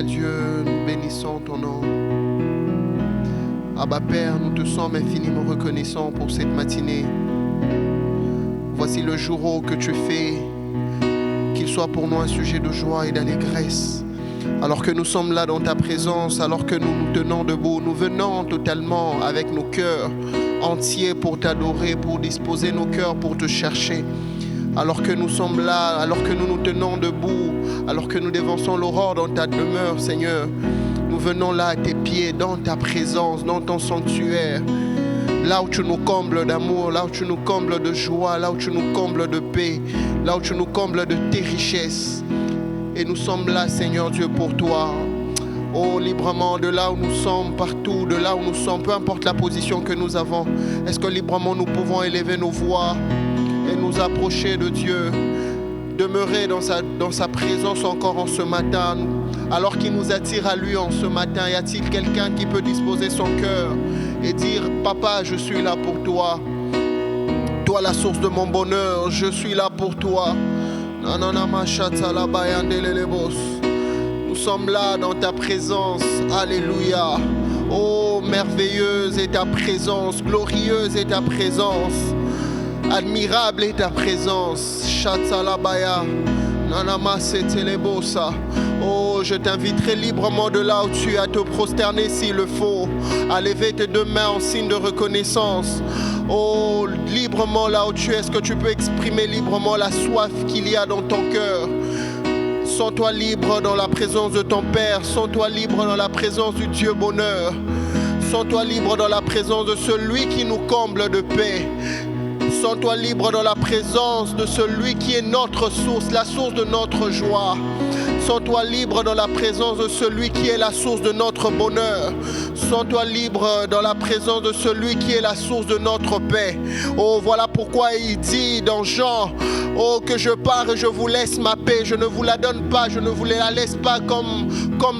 éternel Dieu, nous bénissons ton nom. Abba Père, nous te sommes infiniment reconnaissants pour cette matinée. Voici le jour que tu fais, qu'il soit pour nous un sujet de joie et d'allégresse. Alors que nous sommes là dans ta présence, alors que nous nous tenons debout, nous venons totalement avec nos cœurs entiers pour t'adorer, pour disposer nos cœurs pour te chercher. Alors que nous sommes là, alors que nous nous tenons debout, alors que nous dévançons l'aurore dans ta demeure, Seigneur, nous venons là à tes pieds, dans ta présence, dans ton sanctuaire, là où tu nous combles d'amour, là où tu nous combles de joie, là où tu nous combles de paix, là où tu nous combles de tes richesses. Et nous sommes là, Seigneur Dieu, pour toi. Oh, librement, de là où nous sommes, partout, de là où nous sommes, peu importe la position que nous avons, est-ce que librement nous pouvons élever nos voix et nous approcher de Dieu, demeurer dans sa présence encore en ce matin, alors qu'il nous attire à lui en ce matin? Y a-t-il quelqu'un qui peut disposer son cœur et dire: Papa, je suis là pour toi, toi la source de mon bonheur, je suis là pour toi. Nous sommes là dans ta présence, alléluia. Oh, merveilleuse est ta présence, glorieuse est ta présence, admirable est ta présence. Shatalabaya, Nanama Setelebosa. Oh, je t'inviterai librement de là où tu es à te prosterner s'il le faut, à lever tes deux mains en signe de reconnaissance. Oh, librement là où tu es, est-ce que tu peux exprimer librement la soif qu'il y a dans ton cœur? Sens-toi libre dans la présence de ton Père, sens-toi libre dans la présence du Dieu bonheur, sens-toi libre dans la présence de celui qui nous comble de paix. Sens-toi libre dans la présence de celui qui est notre source, la source de notre joie. Sens-toi libre dans la présence de celui qui est la source de notre bonheur. Sens-toi libre dans la présence de celui qui est la source de notre paix. Oh, voilà pourquoi il dit dans Jean: oh, que je pars et je vous laisse ma paix. Je ne vous la donne pas, je ne vous la laisse pas comme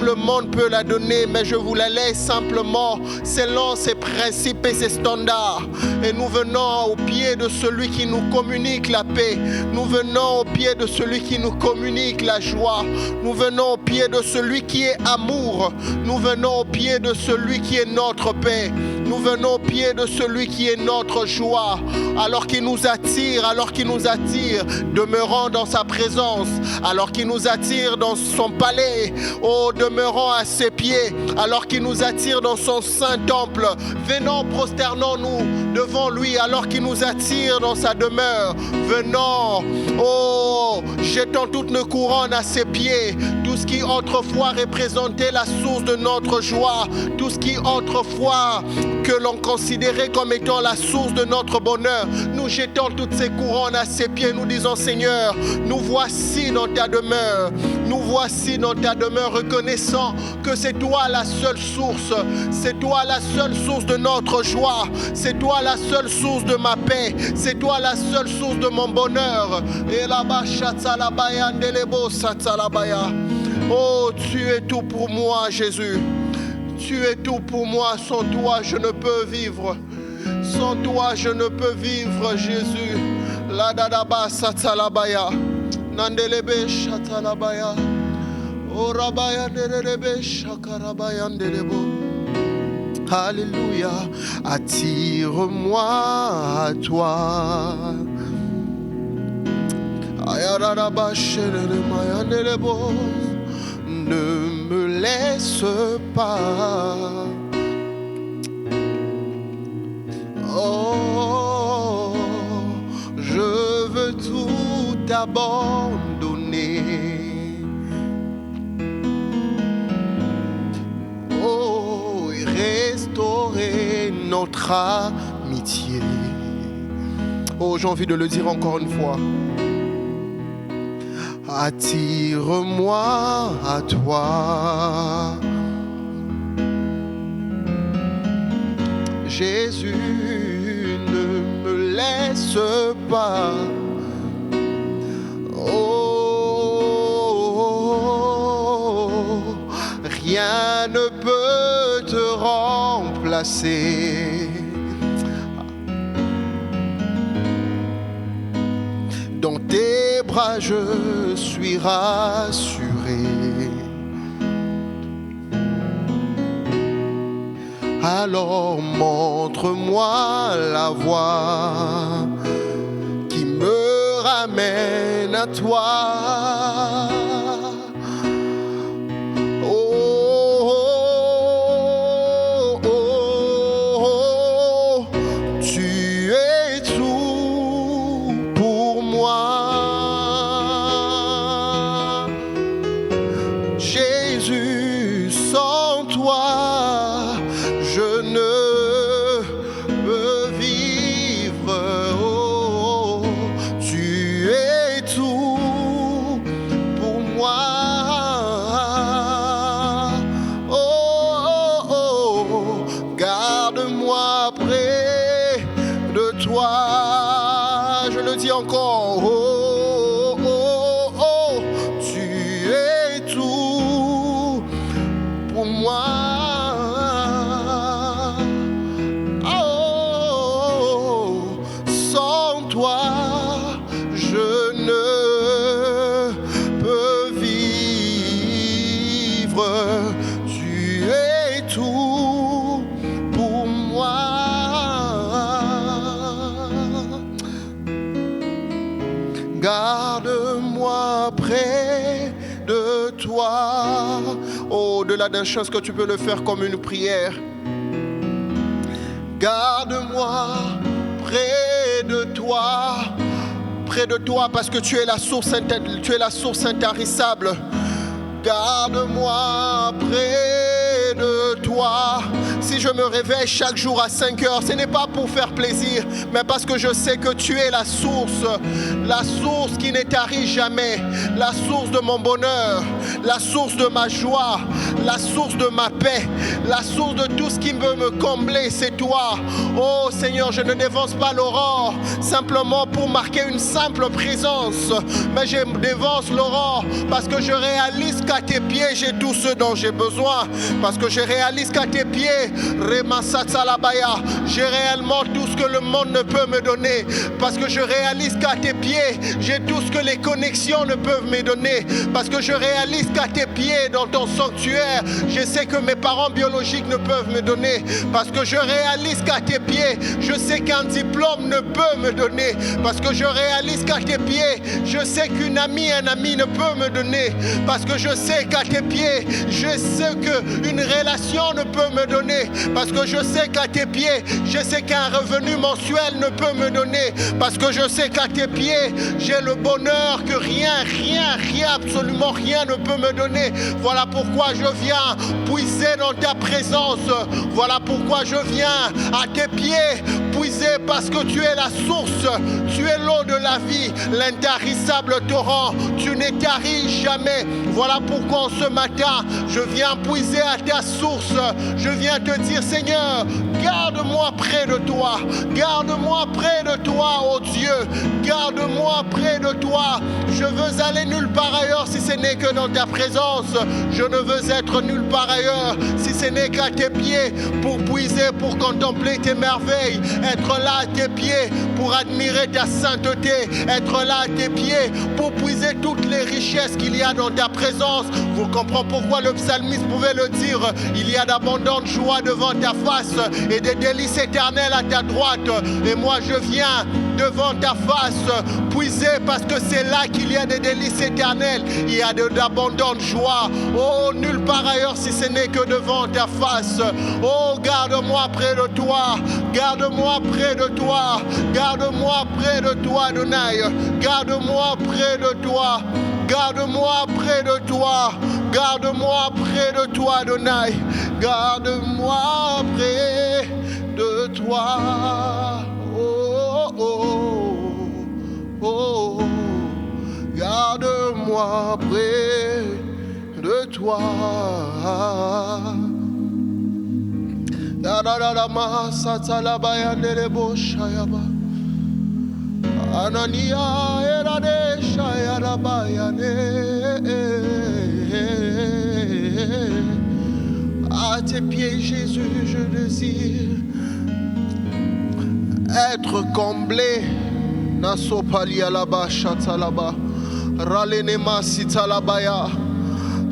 le monde peut la donner, mais je vous la laisse simplement selon ses principes et ses standards. Et nous venons au pied de celui qui nous communique la paix. Nous venons au pied de celui qui nous communique la joie. Nous venons au pied de celui qui est amour. Nous venons au pied de celui qui est notre paix. Nous venons au pied de celui qui est notre joie. Alors qu'il nous attire, demeurant dans sa présence. Alors qu'il nous attire dans son palais, oh, demeurant à ses pieds. Alors qu'il nous attire dans son saint temple, venons, prosternons-nous devant lui. Alors qu'il nous attire dans sa demeure, venons, oh, jetons toutes nos couronnes à ses pieds. Tout ce qui autrefois représentait la source de notre joie, tout ce qui autrefois que l'on considérait comme étant la source de notre bonheur, nous jetons toutes ces couronnes à ses pieds. Nous disons: Seigneur, nous voici dans ta demeure. Nous voici dans ta demeure, reconnaissant que c'est toi la seule source. C'est toi la seule source de notre joie. C'est toi la seule source de ma paix. C'est toi la seule source de mon bonheur. Et là-bas, oh, tu es tout pour moi, Jésus. Tu es tout pour moi. Sans toi, je ne peux vivre. Sans toi, je ne peux vivre, Jésus. La dadaba satalabaya. Nandelebe shatalabaya. Orabaya ndelebe shakarabaya ndelebo. Alléluia. Attire-moi à toi. Ayarabaya shelelema ndelebo. Ne me laisse pas. Oh, je veux tout abandonner. Oh, et restaurer notre amitié. Oh, j'ai envie de le dire encore une fois. Attire-moi à toi, Jésus, ne me laisse pas. Oh, rien ne peut te remplacer. Dans tes bras je suis rassuré. Alors montre-moi la voie qui me ramène à toi. Au-delà d'une chose que tu peux le faire comme une prière. Garde-moi près de toi parce que tu es la source intarissable. Garde-moi près de toi. Si je me réveille chaque jour à 5 heures, ce n'est pas pour faire plaisir, mais parce que je sais que tu es la source qui ne tarit jamais, la source de mon bonheur, la source de ma joie, la source de ma paix, la source de tout ce qui veut me combler, c'est toi. Oh Seigneur, je ne dévance pas l'aurore simplement pour marquer une simple présence, mais je dévance l'aurore parce que je réalise qu'à tes pieds j'ai tout ce dont j'ai besoin, parce que je réalise qu'à tes pieds j'ai réellement tout ce que le monde ne peut me donner, parce que je réalise qu'à tes pieds j'ai tout ce que les connexions ne peuvent me donner, parce que je réalise qu'à tes pieds dans ton sanctuaire je sais que mes parents biologiques ne peuvent me donner, parce que je réalise qu'à tes pieds je sais qu'un diplôme ne peut me donner, parce que je réalise qu'à tes pieds je sais qu'une amie, un ami ne peut me donner, parce que je sais qu'à tes pieds je sais qu'une relation ne peut me donner, parce que je sais qu'à tes pieds je sais qu'un revenu mensuel ne peut me donner, parce que je sais qu'à tes pieds j'ai le bonheur que rien, absolument rien ne peut me donner. Voilà pourquoi je viens puiser dans ta présence, voilà pourquoi je viens à tes pieds puiser, parce que tu es la source, tu es l'eau de la vie, l'intarissable torrent, tu ne taris jamais. Voilà pourquoi ce matin je viens puiser à ta source, je viens te dire Seigneur, garde-moi près de toi, garde-moi près de toi, oh Dieu, garde-moi près de toi. Je veux aller nulle part ailleurs si ce n'est que dans ta présence, je ne veux être nulle part ailleurs si ce n'est qu'à tes pieds pour puiser, pour contempler tes merveilles, être là à tes pieds pour admirer ta sainteté, être là à tes pieds pour puiser toutes les richesses qu'il y a dans ta présence. Vous comprenez pourquoi le psalmiste pouvait le dire, il y a d'abondantes joies devant ta face et des délices éternelles à ta droite, et moi je viens devant ta face puiser, parce que c'est là qu'il y a des délices éternelles, il y a d'abondantes joies. Oh, nulle part ailleurs si ce n'est que devant ta face. Oh, garde-moi près de toi, garde-moi près de toi, garde-moi près de toi, Adonai, garde-moi près de toi, garde-moi près de toi, garde-moi près de toi, Adonai, garde-moi près de toi. Oh, oh, oh, oh. Garde-moi près de toi. Anania erade shayara bayane. À tes pieds, Jésus, je désire être comblé. Nasopali alaba shatalaba. Ralenema sitalabaya.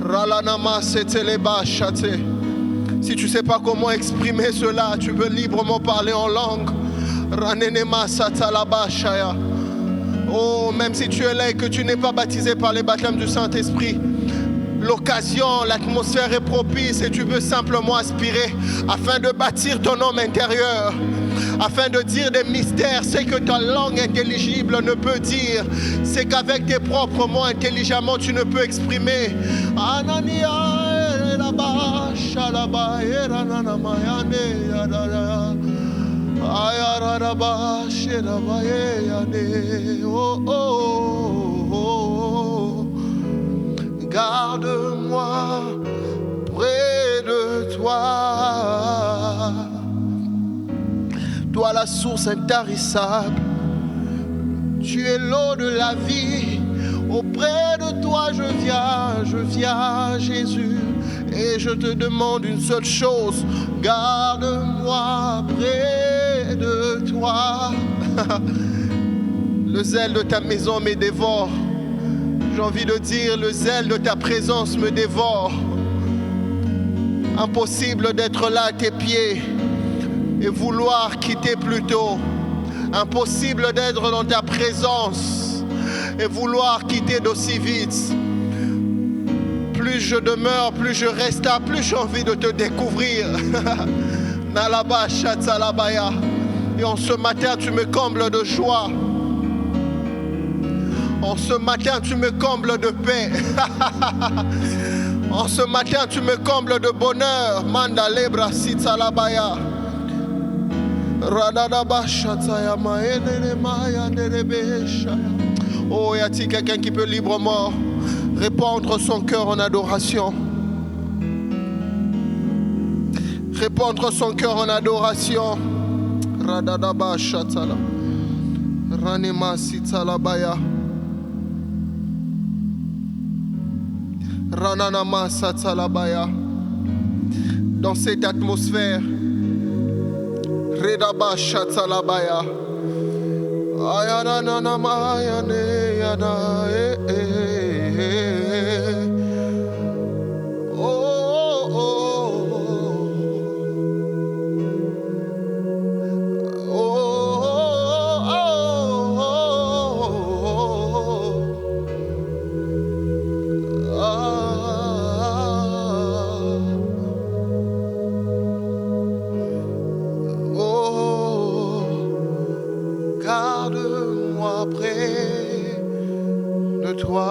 Ralanama seteleba shate. Si tu ne sais pas comment exprimer cela, tu peux librement parler en langue. Oh, même si tu es là et que tu n'es pas baptisé par les baptêmes du Saint-Esprit, l'occasion, l'atmosphère est propice et tu peux simplement aspirer afin de bâtir ton homme intérieur, afin de dire des mystères. C'est que ta langue intelligible ne peut dire, c'est qu'avec tes propres mots intelligemment tu ne peux exprimer. Oh, oh, oh. Garde-moi près de toi. Toi la source intarissable, tu es l'eau de la vie. Auprès de toi je viens Jésus. Et je te demande une seule chose, garde-moi près de toi. Le zèle de ta maison me dévore. J'ai envie de dire, le zèle de ta présence me dévore. Impossible d'être là à tes pieds et vouloir quitter plus tôt. Impossible d'être dans ta présence et vouloir quitter d'aussi vite. Plus je demeure, plus je reste là, plus j'ai envie de te découvrir. Nalaba Shatsalabaya. Et en ce matin, tu me combles de joie. En ce matin, tu me combles de paix. En ce matin, tu me combles de bonheur. Manda lebra sitsalabaya. Radadaba Shatsaya maenene maya nerebesha. Oh, y a-t-il quelqu'un qui peut librement répandre son cœur en adoration? Répandre son cœur en adoration. Radadaba Shatsala. Ranema sitsalabaya. Rananama Satsalabaya. Dans cette atmosphère, Redaba Shatsalabaya. Ayananama Ayane Yana. Oh, oh, garde-moi près de toi,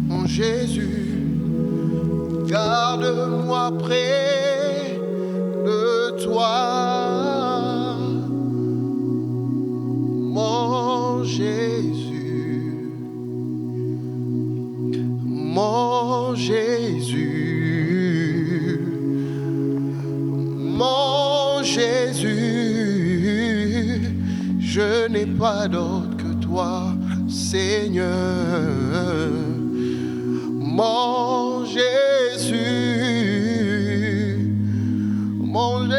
mon Jésus, garde-moi près de toi, mon Jésus, mon Jésus, mon Jésus, je n'ai pas d'autre que toi, Seigneur. Mon Jésus, mon Jésus,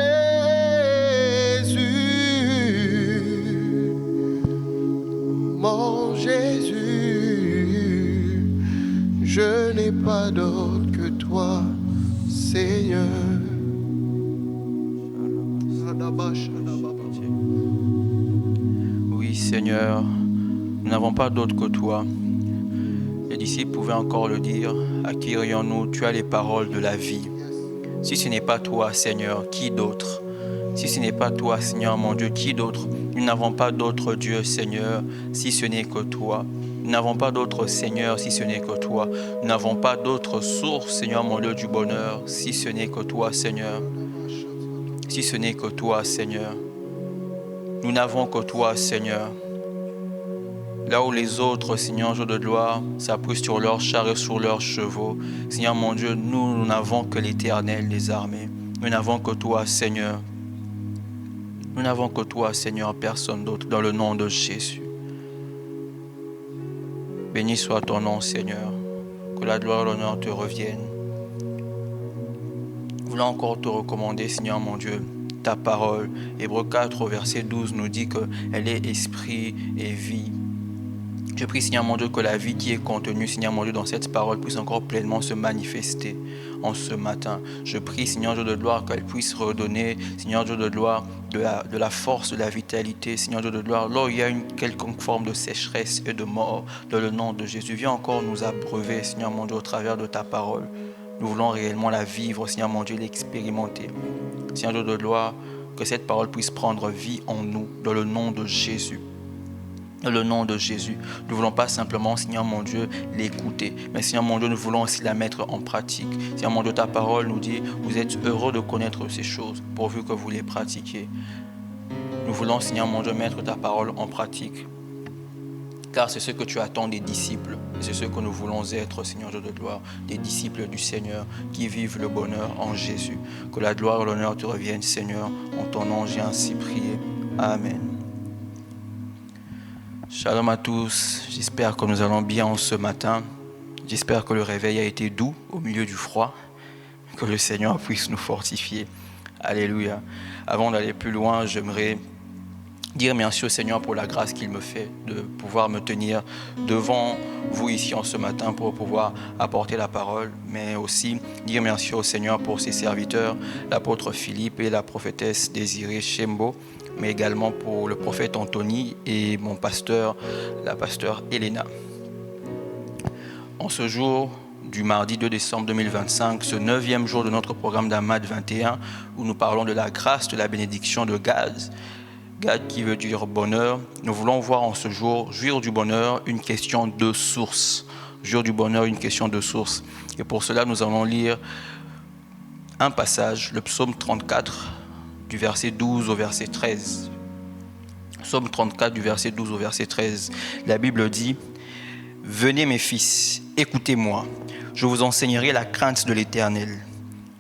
mon Jésus, je n'ai pas d'autre que toi, Seigneur. Oui, Seigneur, nous n'avons pas d'autre que toi. Les disciples pouvaient encore le dire. À qui irions-nous? Tu as les paroles de la vie. Si ce n'est pas toi, Seigneur, qui d'autre? Si ce n'est pas toi, Seigneur, mon Dieu, qui d'autre? Nous n'avons pas d'autre Dieu, Seigneur, si ce n'est que toi. Nous n'avons pas d'autre Seigneur, si ce n'est que toi. Nous n'avons pas d'autre source, Seigneur, mon Dieu, du bonheur, si ce n'est que toi, Seigneur. Si ce n'est que toi, Seigneur. Nous n'avons que toi, Seigneur. Là où les autres, Seigneur, jour de gloire, s'appuient sur leurs chars et sur leurs chevaux, Seigneur, mon Dieu, nous n'avons que l'Éternel des armées. Nous n'avons que toi, Seigneur. Nous n'avons que toi, Seigneur, personne d'autre, dans le nom de Jésus. Béni soit ton nom, Seigneur. Que la gloire et l'honneur te reviennent. Nous voulons encore te recommander, Seigneur, mon Dieu, ta parole. Hébreux 4, verset 12 nous dit qu'elle est esprit et vie. Je prie, Seigneur mon Dieu, que la vie qui est contenue, Seigneur mon Dieu, dans cette parole puisse encore pleinement se manifester en ce matin. Je prie, Seigneur Dieu de gloire, qu'elle puisse redonner, Seigneur Dieu de gloire, de la force, de la vitalité, Seigneur Dieu de gloire. Là où il y a une quelconque forme de sécheresse et de mort, dans le nom de Jésus, viens encore nous abreuver, Seigneur mon Dieu, au travers de ta parole. Nous voulons réellement la vivre, Seigneur mon Dieu, l'expérimenter. Seigneur Dieu de gloire, que cette parole puisse prendre vie en nous, dans le nom de Jésus. Dans le nom de Jésus, nous ne voulons pas simplement, Seigneur mon Dieu, l'écouter, mais Seigneur mon Dieu, nous voulons aussi la mettre en pratique. Seigneur mon Dieu, ta parole nous dit, vous êtes heureux de connaître ces choses, pourvu que vous les pratiquiez. Nous voulons, Seigneur mon Dieu, mettre ta parole en pratique, car c'est ce que tu attends des disciples, et c'est ce que nous voulons être, Seigneur Dieu de gloire, des disciples du Seigneur, qui vivent le bonheur en Jésus. Que la gloire et l'honneur te reviennent, Seigneur, en ton nom, j'ai ainsi prié. Amen. Shalom à tous, j'espère que nous allons bien ce matin. J'espère que le réveil a été doux au milieu du froid, que le Seigneur puisse nous fortifier. Alléluia. Avant d'aller plus loin, j'aimerais dire merci au Seigneur pour la grâce qu'il me fait de pouvoir me tenir devant vous ici en ce matin pour pouvoir apporter la parole, mais aussi dire merci au Seigneur pour ses serviteurs, l'apôtre Philippe et la prophétesse Désirée Chembo, mais également pour le prophète Anthony et mon pasteur, la pasteur Elena. En ce jour du mardi 2 décembre 2025, ce 9e jour de notre programme d'Amad 21, où nous parlons de la grâce de la bénédiction de Gad. Gad qui veut dire bonheur. Nous voulons voir en ce jour, jouir du bonheur, une question de source. Jouir du bonheur, une question de source. Et pour cela, nous allons lire un passage, le psaume 34, du verset 12 au verset 13. Psaume 34 du verset 12 au verset 13. La Bible dit « Venez mes fils, écoutez-moi, je vous enseignerai la crainte de l'Éternel. »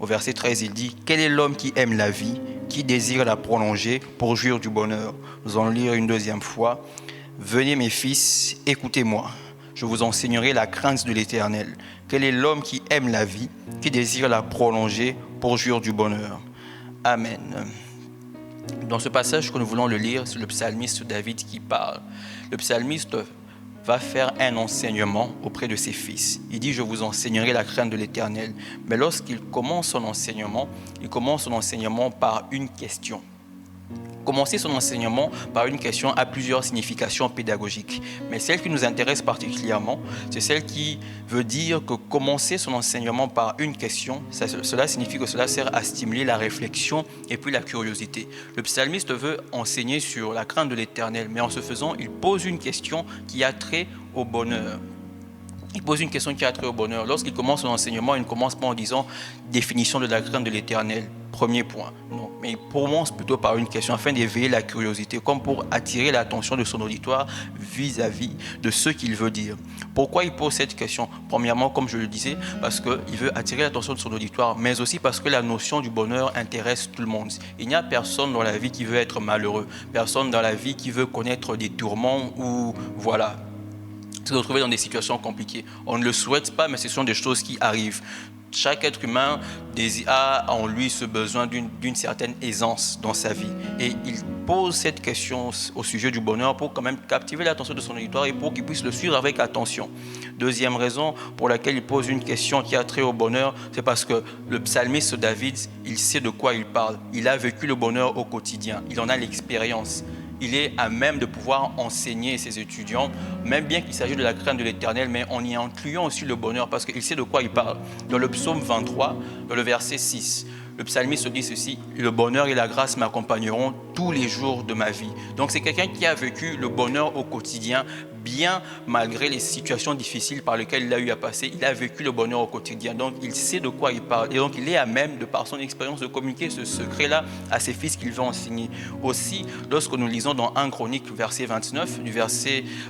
Au verset 13, il dit « Quel est l'homme qui aime la vie, qui désire la prolonger pour jouir du bonheur ?» Nous allons lire une deuxième fois. « Venez mes fils, écoutez-moi, je vous enseignerai la crainte de l'Éternel. Quel est l'homme qui aime la vie, qui désire la prolonger pour jouir du bonheur ?» Amen. Dans ce passage que nous voulons le lire, c'est le psalmiste David qui parle. Le psalmiste va faire un enseignement auprès de ses fils. Il dit « Je vous enseignerai la crainte de l'Éternel ». Mais lorsqu'il commence son enseignement, il commence son enseignement par une question. Commencer son enseignement par une question a plusieurs significations pédagogiques. Mais celle qui nous intéresse particulièrement, c'est celle qui veut dire que commencer son enseignement par une question, cela signifie que cela sert à stimuler la réflexion et puis la curiosité. Le psalmiste veut enseigner sur la crainte de l'Éternel, mais en ce faisant, il pose une question qui a trait au bonheur. Il pose une question qui a trait au bonheur. Lorsqu'il commence son enseignement, il ne commence pas en disant « définition de la crainte de l'Éternel ». Premier point. Non, mais il commence plutôt par une question afin d'éveiller la curiosité, comme pour attirer l'attention de son auditoire vis-à-vis de ce qu'il veut dire. Pourquoi il pose cette question? Premièrement, comme je le disais, parce qu'il veut attirer l'attention de son auditoire, mais aussi parce que la notion du bonheur intéresse tout le monde. Il n'y a personne dans la vie qui veut être malheureux, personne dans la vie qui veut connaître des tourments ou voilà, se retrouver dans des situations compliquées. On ne le souhaite pas, mais ce sont des choses qui arrivent. Chaque être humain a en lui ce besoin d'une certaine aisance dans sa vie. Et il pose cette question au sujet du bonheur pour quand même captiver l'attention de son auditoire et pour qu'il puisse le suivre avec attention. Deuxième raison pour laquelle il pose une question qui a trait au bonheur, c'est parce que le psalmiste David, il sait de quoi il parle. Il a vécu le bonheur au quotidien. Il en a l'expérience. Il est à même de pouvoir enseigner ses étudiants, même bien qu'il s'agit de la crainte de l'Éternel, mais en y incluant aussi le bonheur, parce qu'il sait de quoi il parle. Dans le psaume 23, dans le verset 6, le psalmiste dit ceci: « Le bonheur et la grâce m'accompagneront tous les jours de ma vie. » Donc c'est quelqu'un qui a vécu le bonheur au quotidien, bien malgré les situations difficiles par lesquelles il a eu à passer. Il a vécu le bonheur au quotidien, donc il sait de quoi il parle. Et donc il est à même, de par son expérience, de communiquer ce secret-là à ses fils qu'il veut enseigner. Aussi, lorsque nous lisons dans 1 Chronique, verset 29,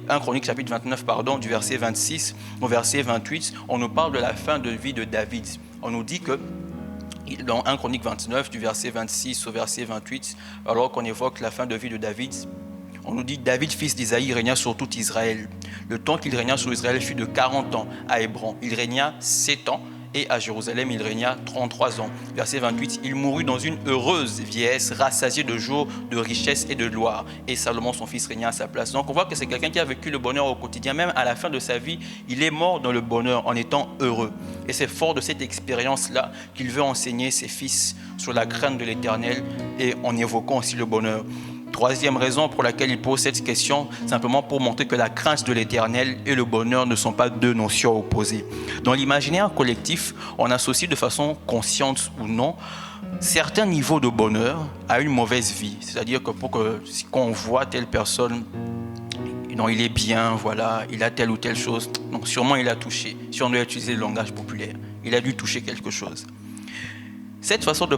1 Chronique chapitre 29, du verset 26 au verset 28, on nous parle de la fin de vie de David. On nous dit que dans 1 Chronique 29, du verset 26 au verset 28, alors qu'on évoque la fin de vie de David, on nous dit: David, fils d'Isaïe, régna sur tout Israël. Le temps qu'il régna sur Israël fut de 40 ans à Hébron. Il régna 7 ans et à Jérusalem il régna 33 ans. Verset 28, il mourut dans une heureuse vieillesse, rassasié de jours, de richesse et de gloire. Et Salomon, son fils, régna à sa place. Donc on voit que c'est quelqu'un qui a vécu le bonheur au quotidien. Même à la fin de sa vie, il est mort dans le bonheur en étant heureux. Et c'est fort de cette expérience-là qu'il veut enseigner ses fils sur la crainte de l'Éternel et en évoquant aussi le bonheur. Troisième raison pour laquelle il pose cette question, simplement pour montrer que la crainte de l'Éternel et le bonheur ne sont pas deux notions opposées. Dans l'imaginaire collectif, on associe de façon consciente ou non certains niveaux de bonheur à une mauvaise vie. C'est-à-dire que quand on voit telle personne, non, il est bien, voilà, il a telle ou telle chose, donc sûrement il a touché. Si on doit utiliser le langage populaire, il a dû toucher quelque chose. Cette façon de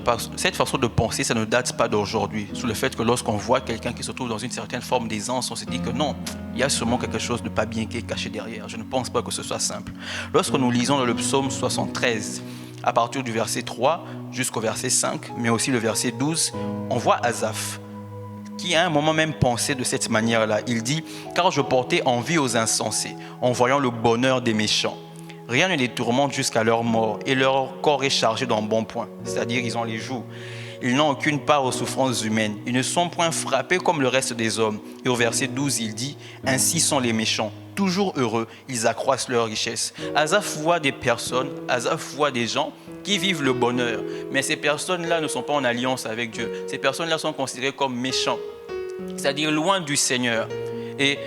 penser, ça ne date pas d'aujourd'hui. Sous le fait que lorsqu'on voit quelqu'un qui se trouve dans une certaine forme d'aisance, on se dit que non, il y a sûrement quelque chose de pas bien qui est caché derrière. Je ne pense pas que ce soit simple. Lorsque nous lisons le psaume 73, à partir du verset 3 jusqu'au verset 5, mais aussi le verset 12, on voit Asaph, qui à un moment même pensait de cette manière-là. Il dit « Car je portais envie aux insensés, en voyant le bonheur des méchants. Rien ne les tourmente jusqu'à leur mort, et leur corps est chargé d'embonpoint. » C'est-à-dire, ils ont les joues. Ils n'ont aucune part aux souffrances humaines. Ils ne sont point frappés comme le reste des hommes. Et au verset 12, il dit « Ainsi sont les méchants, toujours heureux, ils accroissent leur richesse. » Asaph voit des personnes, Asaph voit des gens qui vivent le bonheur. Mais ces personnes-là ne sont pas en alliance avec Dieu. Ces personnes-là sont considérées comme méchants, c'est-à-dire loin du Seigneur. Et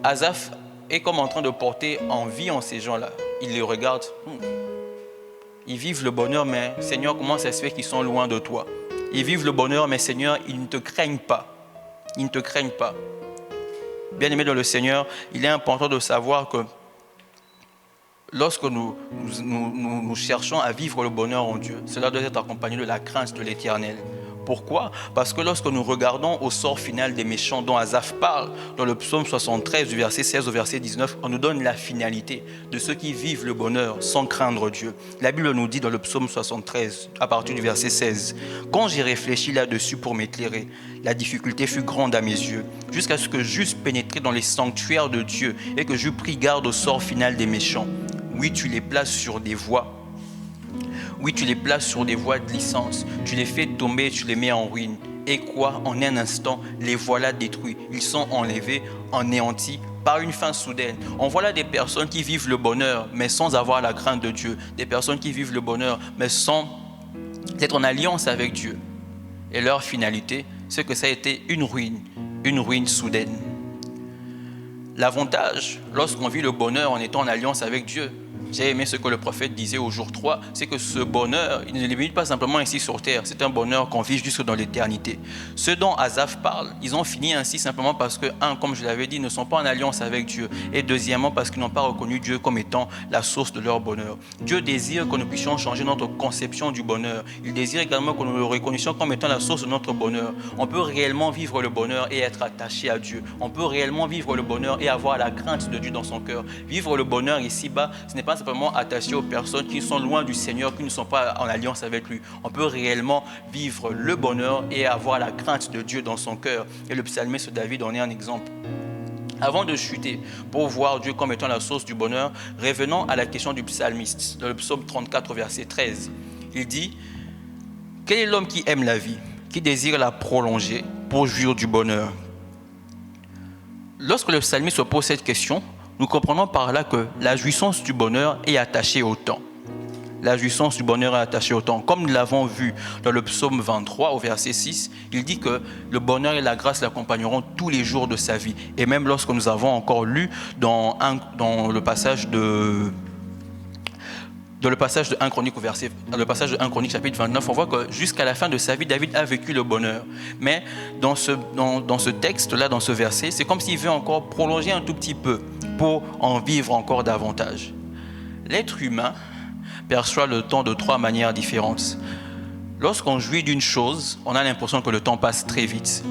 Asaph est comme en train de porter envie en ces gens-là. Il les regarde. Ils vivent le bonheur, mais Seigneur, comment ça se fait qu'ils sont loin de toi? Ils vivent le bonheur, mais Seigneur, ils ne te craignent pas. Ils ne te craignent pas. Bien-aimés dans le Seigneur, il est important de savoir que lorsque nous cherchons à vivre le bonheur en Dieu, cela doit être accompagné de la crainte de l'Éternel. Pourquoi? Parce que lorsque nous regardons au sort final des méchants dont Asaph parle, dans le psaume 73, du verset 16 au verset 19, on nous donne la finalité de ceux qui vivent le bonheur sans craindre Dieu. La Bible nous dit dans le psaume 73, à partir du verset 16, « Quand j'ai réfléchi là-dessus pour m'éclairer, la difficulté fut grande à mes yeux, jusqu'à ce que j'eusse pénétré dans les sanctuaires de Dieu et que j'eus pris garde au sort final des méchants. Oui, tu les places sur des voies. Oui, tu les places sur des voies de licence. Tu les fais tomber, tu les mets en ruine. Et quoi, en un instant, les voilà détruits. Ils sont enlevés, anéantis par une fin soudaine. On voit là des personnes qui vivent le bonheur, mais sans avoir la crainte de Dieu. Des personnes qui vivent le bonheur, mais sans être en alliance avec Dieu. Et leur finalité, c'est que ça a été une ruine soudaine. L'avantage, lorsqu'on vit le bonheur en étant en alliance avec Dieu, j'ai aimé ce que le prophète disait au jour 3, c'est que ce bonheur, il ne limite pas simplement ici sur terre, c'est un bonheur qu'on vit jusque dans l'éternité. Ceux dont Asaph parle, ils ont fini ainsi simplement parce que, comme je l'avais dit, ils ne sont pas en alliance avec Dieu. Et deuxièmement, parce qu'ils n'ont pas reconnu Dieu comme étant la source de leur bonheur. Dieu désire que nous puissions changer notre conception du bonheur. Il désire également que nous le reconnaissions comme étant la source de notre bonheur. On peut réellement vivre le bonheur et être attaché à Dieu. On peut réellement vivre le bonheur et avoir la crainte de Dieu dans son cœur. Vivre le bonheur ici-bas, ce n'est pas simplement attaché aux personnes qui sont loin du Seigneur, qui ne sont pas en alliance avec lui. On peut réellement vivre le bonheur et avoir la crainte de Dieu dans son cœur. Et le psalmiste David en est un exemple. Avant de chuter, pour voir Dieu comme étant la source du bonheur, revenons à la question du psalmiste, dans le psaume 34, verset 13. Il dit « Quel est l'homme qui aime la vie, qui désire la prolonger pour jouir du bonheur ?» Lorsque le psalmiste se pose cette question, nous comprenons par là que la jouissance du bonheur est attachée au temps. La jouissance du bonheur est attachée au temps. Comme nous l'avons vu dans le psaume 23 au verset 6, il dit que le bonheur et la grâce l'accompagneront tous les jours de sa vie. Et même lorsque nous avons encore lu dans le passage de 1 Chronique chapitre 29, on voit que jusqu'à la fin de sa vie, David a vécu le bonheur. Mais dans ce texte-là, dans ce verset, c'est comme s'il veut encore prolonger un tout petit peu pour en vivre encore davantage. L'être humain perçoit le temps de 3 manières différentes. Lorsqu'on jouit d'une chose, on a l'impression que le temps passe très vite.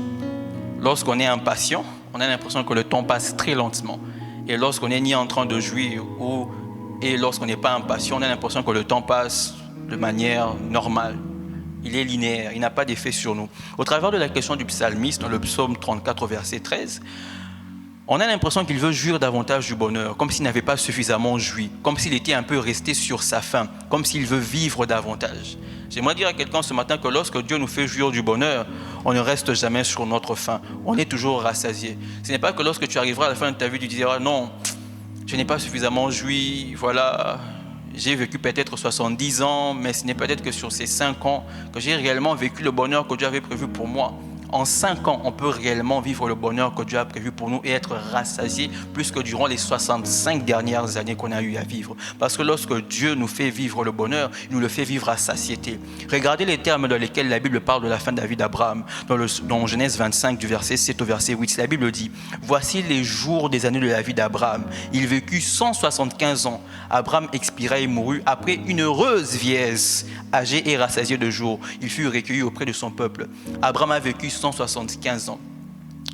Lorsqu'on est impatient, on a l'impression que le temps passe très lentement. Et lorsqu'on est ni en train de jouir et lorsqu'on n'est pas impatient, on a l'impression que le temps passe de manière normale. Il est linéaire, il n'a pas d'effet sur nous. Au travers de la question du psalmiste, dans le psaume 34, verset 13, On a l'impression qu'il veut jouir davantage du bonheur, comme s'il n'avait pas suffisamment joui, comme s'il était un peu resté sur sa faim, comme s'il veut vivre davantage. J'aimerais dire à quelqu'un ce matin que lorsque Dieu nous fait jouir du bonheur, on ne reste jamais sur notre faim. On est toujours rassasié. Ce n'est pas que lorsque tu arriveras à la fin de ta vie, tu diras « Non, je n'ai pas suffisamment joui, voilà, j'ai vécu peut-être 70 ans, mais ce n'est peut-être que sur ces 5 ans que j'ai réellement vécu le bonheur que Dieu avait prévu pour moi. » En 5 ans, on peut réellement vivre le bonheur que Dieu a prévu pour nous et être rassasié plus que durant les 65 dernières années qu'on a eu à vivre. Parce que lorsque Dieu nous fait vivre le bonheur, il nous le fait vivre à satiété. Regardez les termes dans lesquels la Bible parle de la fin de la vie d'Abraham. Dans Genèse 25, du verset 7 au verset 8, la Bible dit « Voici les jours des années de la vie d'Abraham. Il vécut 175 ans. Abraham expira et mourut après une heureuse vieillesse, âgé et rassasié de jours. Il fut recueilli auprès de son peuple. Abraham a vécu 175 ans.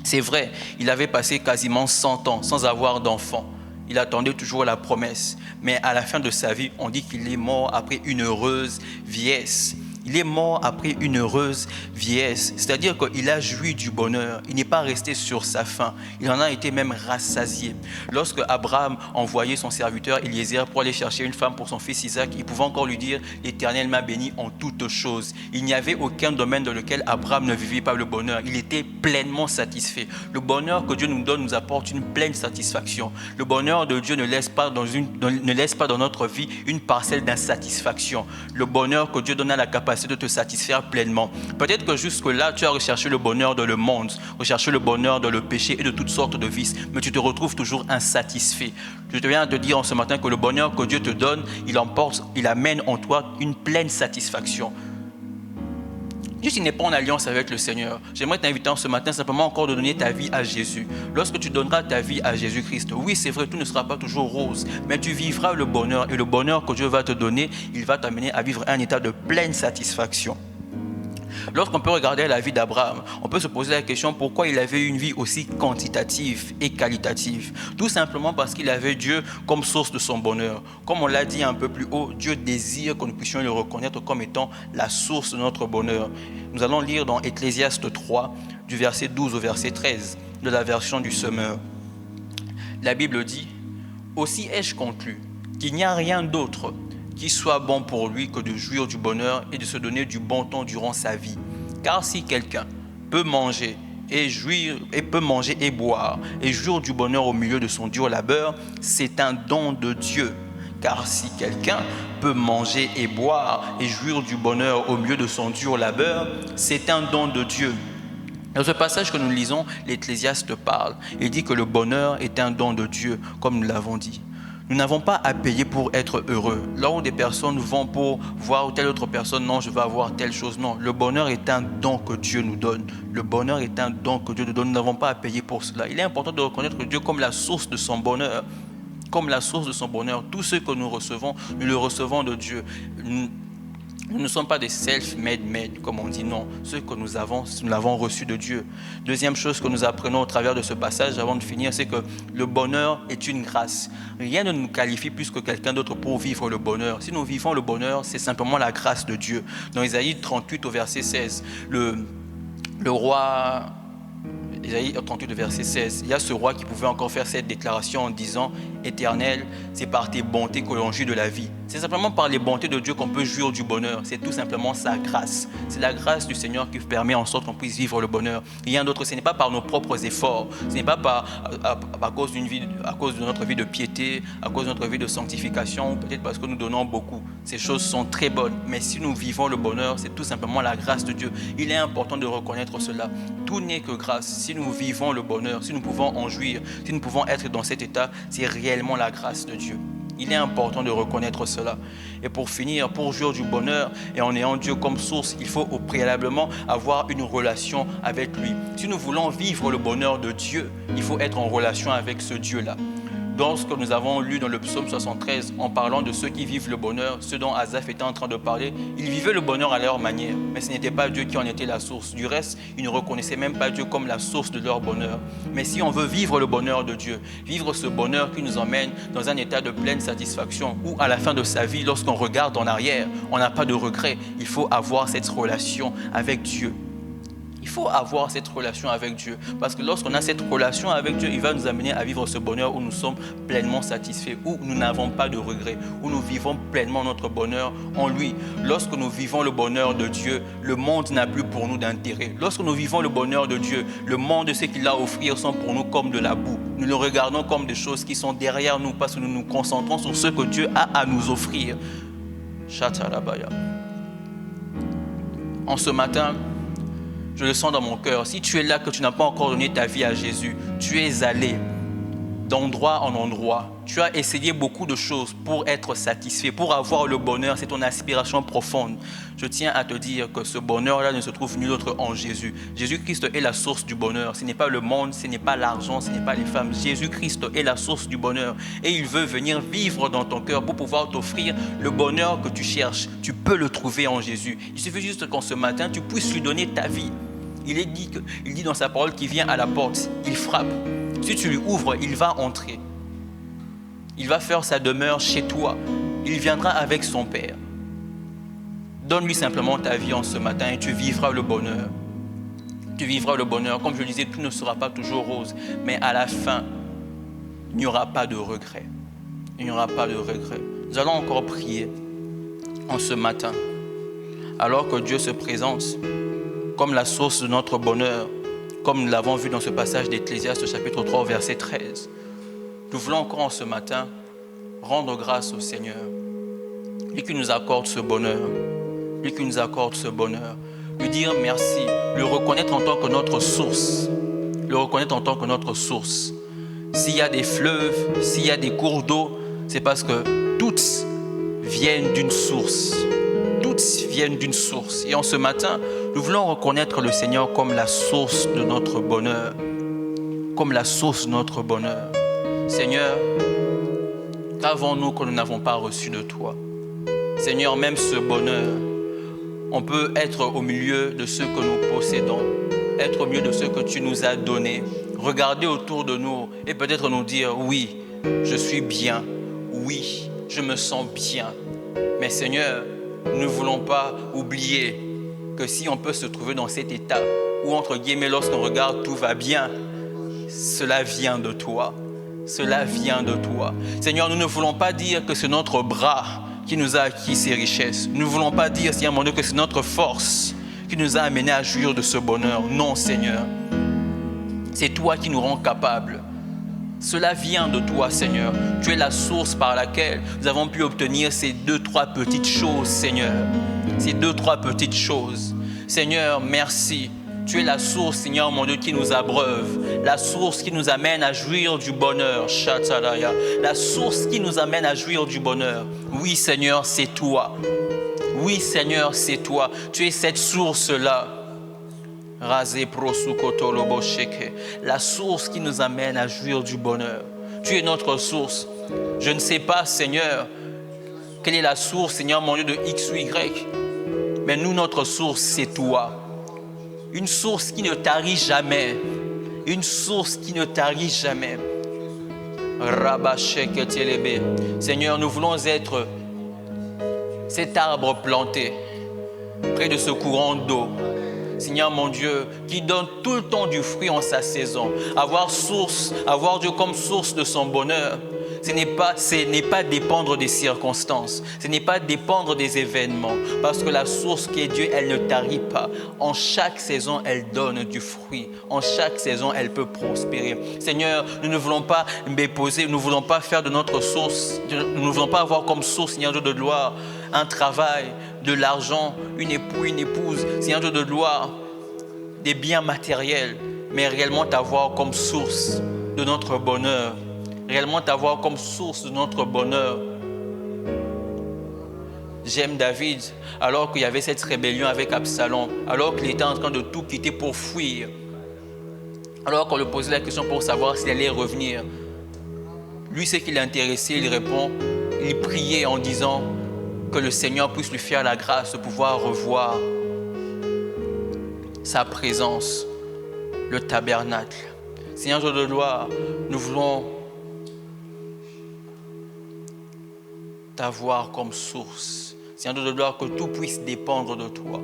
C'est vrai, il avait passé quasiment 100 ans sans avoir d'enfant. Il attendait toujours la promesse. Mais à la fin de sa vie, on dit qu'il est mort après une heureuse vieillesse. Il est mort après une heureuse vieillesse, c'est-à-dire qu'il a joui du bonheur. Il n'est pas resté sur sa faim. Il en a été même rassasié. Lorsque Abraham envoyait son serviteur Eliezer pour aller chercher une femme pour son fils Isaac, il pouvait encore lui dire « L'Éternel m'a béni en toutes choses ». Il n'y avait aucun domaine dans lequel Abraham ne vivait pas le bonheur. Il était pleinement satisfait. Le bonheur que Dieu nous donne nous apporte une pleine satisfaction. Le bonheur de Dieu ne laisse pas dans notre vie une parcelle d'insatisfaction. Le bonheur que Dieu donne à la capacité de te satisfaire pleinement. Peut-être que jusque-là, tu as recherché le bonheur dans le monde, recherché le bonheur dans le péché et de toutes sortes de vices, mais tu te retrouves toujours insatisfait. Je te viens de te dire en ce matin que le bonheur que Dieu te donne, il amène en toi une pleine satisfaction. Juste, il n'est pas en alliance avec le Seigneur. J'aimerais t'inviter en ce matin simplement encore de donner ta vie à Jésus. Lorsque tu donneras ta vie à Jésus-Christ, oui, c'est vrai, tout ne sera pas toujours rose, mais tu vivras le bonheur. Et le bonheur que Dieu va te donner, il va t'amener à vivre un état de pleine satisfaction. Lorsqu'on peut regarder la vie d'Abraham, on peut se poser la question pourquoi il avait une vie aussi quantitative et qualitative. Tout simplement parce qu'il avait Dieu comme source de son bonheur. Comme on l'a dit un peu plus haut, Dieu désire que nous puissions le reconnaître comme étant la source de notre bonheur. Nous allons lire dans Ecclésiaste 3, du verset 12 au verset 13, de la version du Semeur. La Bible dit « Aussi ai-je conclu qu'il n'y a rien d'autre qui soit bon pour lui que de jouir du bonheur et de se donner du bon temps durant sa vie. Car si quelqu'un peut manger et boire et jouir du bonheur au milieu de son dur labeur, c'est un don de Dieu. Car si quelqu'un peut manger et boire et jouir du bonheur au milieu de son dur labeur, c'est un don de Dieu. » Dans ce passage que nous lisons, l'Ecclésiaste parle et dit que le bonheur est un don de Dieu, comme nous l'avons dit. Nous n'avons pas à payer pour être heureux. Là où des personnes vont pour voir telle autre personne, non, je veux avoir telle chose. Non, le bonheur est un don que Dieu nous donne. Le bonheur est un don que Dieu nous donne. Nous n'avons pas à payer pour cela. Il est important de reconnaître Dieu comme la source de son bonheur. Comme la source de son bonheur. Tout ce que nous recevons, nous le recevons de Dieu. Nous ne sommes pas des self-made men, comme on dit, non. Ce que nous avons, nous l'avons reçu de Dieu. Deuxième chose que nous apprenons au travers de ce passage, avant de finir, c'est que le bonheur est une grâce. Rien ne nous qualifie plus que quelqu'un d'autre pour vivre le bonheur. Si nous vivons le bonheur, c'est simplement la grâce de Dieu. Dans Isaïe 38 au verset 16, le roi... Isaïe 38, verset 16, il y a ce roi qui pouvait encore faire cette déclaration en disant « Éternel, c'est par tes bontés que l'on jouit de la vie. » C'est simplement par les bontés de Dieu qu'on peut jouir du bonheur. C'est tout simplement sa grâce. C'est la grâce du Seigneur qui permet en sorte qu'on puisse vivre le bonheur. Rien d'autre, ce n'est pas par nos propres efforts, ce n'est pas à cause de notre vie de piété, à cause de notre vie de sanctification, ou peut-être parce que nous donnons beaucoup. Ces choses sont très bonnes, mais si nous vivons le bonheur, c'est tout simplement la grâce de Dieu. Il est important de reconnaître cela. Tout n'est que grâce. Si nous vivons le bonheur, si nous pouvons en jouir, si nous pouvons être dans cet état, c'est réellement la grâce de Dieu. Il est important de reconnaître cela. Et pour finir, pour jouir du bonheur et en ayant Dieu comme source, il faut au préalablement avoir une relation avec lui. Si nous voulons vivre le bonheur de Dieu, il faut être en relation avec ce Dieu-là. Dans ce que nous avons lu dans le psaume 73, en parlant de ceux qui vivent le bonheur, ceux dont Asaph était en train de parler, ils vivaient le bonheur à leur manière, mais ce n'était pas Dieu qui en était la source. Du reste, ils ne reconnaissaient même pas Dieu comme la source de leur bonheur. Mais si on veut vivre le bonheur de Dieu, vivre ce bonheur qui nous emmène dans un état de pleine satisfaction, où à la fin de sa vie, lorsqu'on regarde en arrière, on n'a pas de regret, il faut avoir cette relation avec Dieu. Il Il faut avoir cette relation avec Dieu. Parce que lorsqu'on a cette relation avec Dieu, il va nous amener à vivre ce bonheur où nous sommes pleinement satisfaits, où nous n'avons pas de regrets, où nous vivons pleinement notre bonheur en lui. Lorsque nous vivons le bonheur de Dieu, le monde n'a plus pour nous d'intérêt. Lorsque nous vivons le bonheur de Dieu, le monde, ce qu'il a à offrir sont pour nous comme de la boue. Nous le regardons comme des choses qui sont derrière nous parce que nous nous concentrons sur ce que Dieu a à nous offrir. Shatarabaya. En ce matin, je le sens dans mon cœur. Si tu es là, que tu n'as pas encore donné ta vie à Jésus, tu es allé d'endroit en endroit. Tu as essayé beaucoup de choses pour être satisfait, pour avoir le bonheur. C'est ton aspiration profonde. Je tiens à te dire que ce bonheur-là ne se trouve nul autre en Jésus. Jésus-Christ est la source du bonheur. Ce n'est pas le monde, ce n'est pas l'argent, ce n'est pas les femmes. Jésus-Christ est la source du bonheur. Et il veut venir vivre dans ton cœur pour pouvoir t'offrir le bonheur que tu cherches. Tu peux le trouver en Jésus. Il suffit juste qu'en ce matin, tu puisses lui donner ta vie. Il dit dans sa parole qu'il vient à la porte, il frappe. Si tu lui ouvres, il va entrer. Il va faire sa demeure chez toi. Il viendra avec son Père. Donne-lui simplement ta vie en ce matin et tu vivras le bonheur. Tu vivras le bonheur. Comme je le disais, tout ne sera pas toujours rose. Mais à la fin, il n'y aura pas de regret. Il n'y aura pas de regret. Nous allons encore prier en ce matin. Alors que Dieu se présente comme la source de notre bonheur, comme nous l'avons vu dans ce passage d'Ecclésiaste chapitre 3 verset 13. Nous voulons encore en ce matin rendre grâce au Seigneur, lui qui nous accorde ce bonheur, lui qui nous accorde ce bonheur, lui dire merci, le reconnaître en tant que notre source, le reconnaître en tant que notre source. S'il y a des fleuves, s'il y a des cours d'eau, c'est parce que toutes viennent d'une source. Toutes viennent d'une source. Et en ce matin, nous voulons reconnaître le Seigneur comme la source de notre bonheur. Comme la source de notre bonheur. Seigneur, qu'avons-nous que nous n'avons pas reçu de toi? Seigneur, même ce bonheur, on peut être au milieu de ce que nous possédons, être au milieu de ce que tu nous as donné, regarder autour de nous et peut-être nous dire, oui, je suis bien, oui, je me sens bien. Mais Seigneur, nous ne voulons pas oublier que si on peut se trouver dans cet état où, entre guillemets, lorsqu'on regarde tout va bien, cela vient de toi. Cela vient de toi. Seigneur, nous ne voulons pas dire que c'est notre bras qui nous a acquis ces richesses. Nous ne voulons pas dire, Seigneur mon Dieu, que c'est notre force qui nous a amenés à jouir de ce bonheur. Non, Seigneur. C'est toi qui nous rends capables. Cela vient de toi, Seigneur. Tu es la source par laquelle nous avons pu obtenir ces 2-3 petites choses, Seigneur. Ces 2-3 petites choses. Seigneur, merci. Tu es la source, Seigneur, mon Dieu, qui nous abreuve. La source qui nous amène à jouir du bonheur. Shatalaya. La source qui nous amène à jouir du bonheur. Oui, Seigneur, c'est toi. Oui, Seigneur, c'est toi. Tu es cette source-là. La source qui nous amène à jouir du bonheur. Tu es notre source. Je ne sais pas, Seigneur, quelle est la source, Seigneur mon Dieu, de X ou Y. Mais nous, notre source, c'est toi. Une source qui ne tarit jamais. Une source qui ne tarit jamais. Seigneur, nous voulons être cet arbre planté près de ce courant d'eau. Seigneur mon Dieu, qui donne tout le temps du fruit en sa saison. Avoir Dieu comme source de son bonheur, ce n'est pas dépendre des circonstances, ce n'est pas dépendre des événements, parce que la source qui est Dieu, elle ne tarit pas. En chaque saison, elle donne du fruit. En chaque saison, elle peut prospérer. Seigneur, nous ne voulons pas méposer, nous ne voulons pas faire de notre source, nous ne voulons pas avoir comme source, Seigneur Dieu de gloire, un travail, de l'argent, une épouse, Seigneur Dieu de gloire, des biens matériels, mais réellement t'avoir comme source de notre bonheur. Réellement t'avoir comme source de notre bonheur. J'aime David, alors qu'il y avait cette rébellion avec Absalom, alors qu'il était en train de tout quitter pour fuir, alors qu'on lui posait la question pour savoir s'il allait revenir. Lui, ce qui l'intéressait, il répond, il priait en disant que le Seigneur puisse lui faire la grâce de pouvoir revoir sa présence, le tabernacle. Seigneur Dieu de gloire, nous voulons t'avoir comme source. Seigneur Dieu de gloire, que tout puisse dépendre de toi.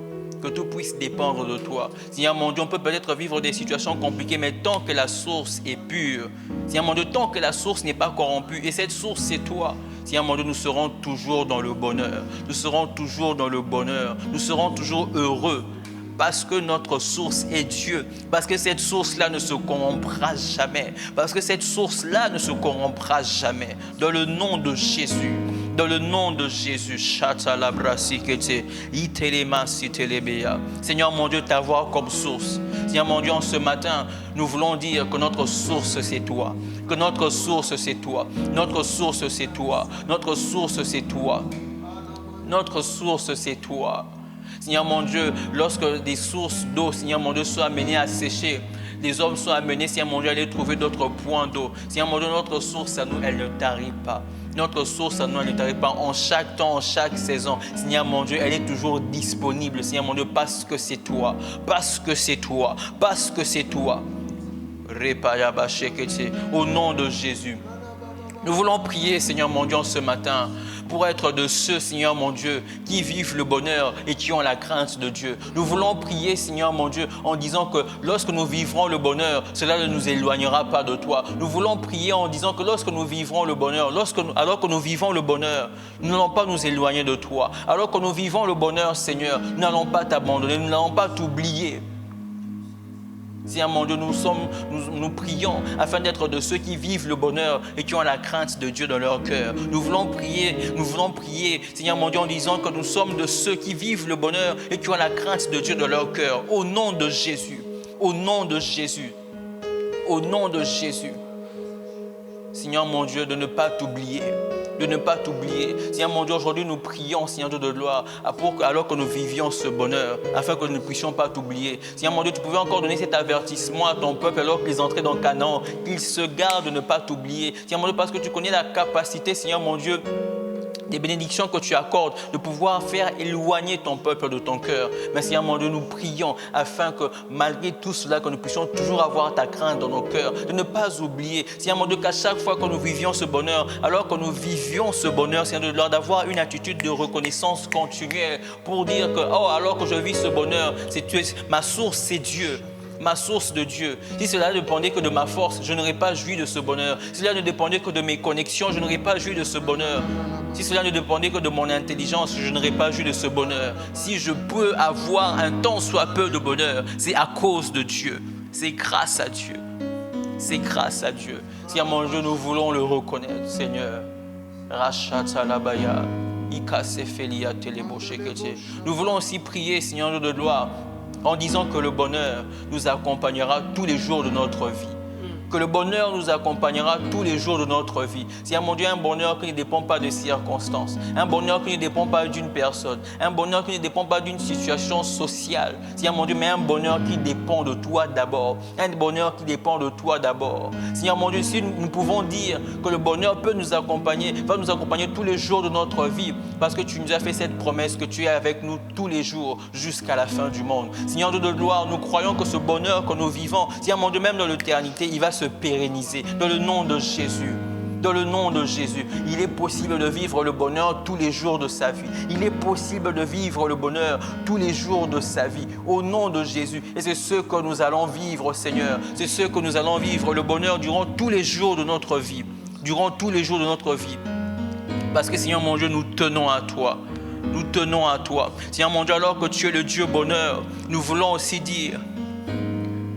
que tout puisse dépendre de toi. Seigneur mon Dieu, on peut peut-être vivre des situations compliquées, mais tant que la source est pure, Seigneur mon Dieu, tant que la source n'est pas corrompue, et cette source c'est toi, Seigneur mon Dieu, nous serons toujours dans le bonheur. Nous serons toujours dans le bonheur. Nous serons toujours heureux. Parce que notre source est Dieu. Parce que cette source-là ne se corrompra jamais. Parce que cette source-là ne se corrompra jamais. Dans le nom de Jésus. Dans le nom de Jésus. Seigneur mon Dieu, t'avoir comme source. Seigneur mon Dieu, en ce matin, nous voulons dire que notre source c'est toi. Que notre source c'est toi. Notre source c'est toi. Notre source c'est toi. Notre source c'est toi. Seigneur mon Dieu, lorsque des sources d'eau, Seigneur mon Dieu, sont amenées à sécher, les hommes sont amenés, Seigneur mon Dieu, à aller trouver d'autres points d'eau. Seigneur mon Dieu, notre source à nous, elle ne tarit pas. Notre source à nous, elle ne tarit pas. En chaque temps, en chaque saison, Seigneur mon Dieu, elle est toujours disponible, Seigneur mon Dieu, parce que c'est toi. Parce que c'est toi. Parce que c'est toi. Au nom de Jésus. Nous voulons prier, Seigneur mon Dieu, ce matin, pour être de ceux, Seigneur mon Dieu, qui vivent le bonheur et qui ont la crainte de Dieu. Nous voulons prier, Seigneur mon Dieu, en disant que lorsque nous vivrons le bonheur, cela ne nous éloignera pas de toi. Nous voulons prier en disant que lorsque nous vivrons le bonheur, alors que nous vivons le bonheur, nous n'allons pas nous éloigner de toi. Alors que nous vivons le bonheur, Seigneur, nous n'allons pas t'abandonner, nous n'allons pas t'oublier. Seigneur mon Dieu, nous prions afin d'être de ceux qui vivent le bonheur et qui ont la crainte de Dieu dans leur cœur. Nous voulons prier, Seigneur mon Dieu, en disant que nous sommes de ceux qui vivent le bonheur et qui ont la crainte de Dieu dans leur cœur. Au nom de Jésus, au nom de Jésus, au nom de Jésus. Seigneur mon Dieu, de ne pas t'oublier. De ne pas t'oublier. Seigneur mon Dieu, aujourd'hui nous prions, Seigneur Dieu de gloire, alors que nous vivions ce bonheur, afin que nous ne puissions pas t'oublier. Seigneur mon Dieu, tu pouvais encore donner cet avertissement à ton peuple alors qu'ils entraient dans Canaan, qu'ils se gardent de ne pas t'oublier. Seigneur mon Dieu, parce que tu connais la capacité, Seigneur mon Dieu, des bénédictions que tu accordes, de pouvoir faire éloigner ton peuple de ton cœur. Mais Seigneur mon Dieu, nous prions afin que malgré tout cela, que nous puissions toujours avoir ta crainte dans nos cœurs, de ne pas oublier, Seigneur mon Dieu, qu'à chaque fois que nous vivions ce bonheur, alors que nous vivions ce bonheur, Seigneur de gloire, d'avoir une attitude de reconnaissance continuelle pour dire que, oh, alors que je vis ce bonheur, ma source, c'est Dieu. Ma source de Dieu. Si cela ne dépendait que de ma force, je n'aurais pas joui de ce bonheur. Si cela ne dépendait que de mes connexions, je n'aurais pas joui de ce bonheur. Si cela ne dépendait que de mon intelligence, je n'aurais pas joui de ce bonheur. Si je peux avoir un tant soit peu de bonheur, c'est à cause de Dieu. C'est grâce à Dieu. C'est grâce à Dieu. Seigneur mon Dieu, nous voulons le reconnaître, Seigneur. Nous voulons aussi prier, Seigneur de gloire, en disant que le bonheur nous accompagnera tous les jours de notre vie. Que le bonheur nous accompagnera tous les jours de notre vie. Seigneur mon Dieu, un bonheur qui ne dépend pas de circonstances, un bonheur qui ne dépend pas d'une personne, un bonheur qui ne dépend pas d'une situation sociale. Seigneur mon Dieu, mais un bonheur qui dépend de toi d'abord. Un bonheur qui dépend de toi d'abord. Seigneur mon Dieu, si nous pouvons dire que le bonheur peut nous accompagner, va nous accompagner tous les jours de notre vie, parce que tu nous as fait cette promesse que tu es avec nous tous les jours jusqu'à la fin du monde. Seigneur Dieu de gloire, nous croyons que ce bonheur que nous vivons, Seigneur mon Dieu, même dans l'éternité, il va se pérenniser dans le nom de Jésus. Dans le nom de Jésus, il est possible de vivre le bonheur tous les jours de sa vie. Il est possible de vivre le bonheur tous les jours de sa vie. Au nom de Jésus. Et c'est ce que nous allons vivre, Seigneur. C'est ce que nous allons vivre, le bonheur durant tous les jours de notre vie. Durant tous les jours de notre vie. Parce que, Seigneur mon Dieu, nous tenons à toi. Nous tenons à toi. Seigneur mon Dieu, alors que tu es le Dieu bonheur, nous voulons aussi dire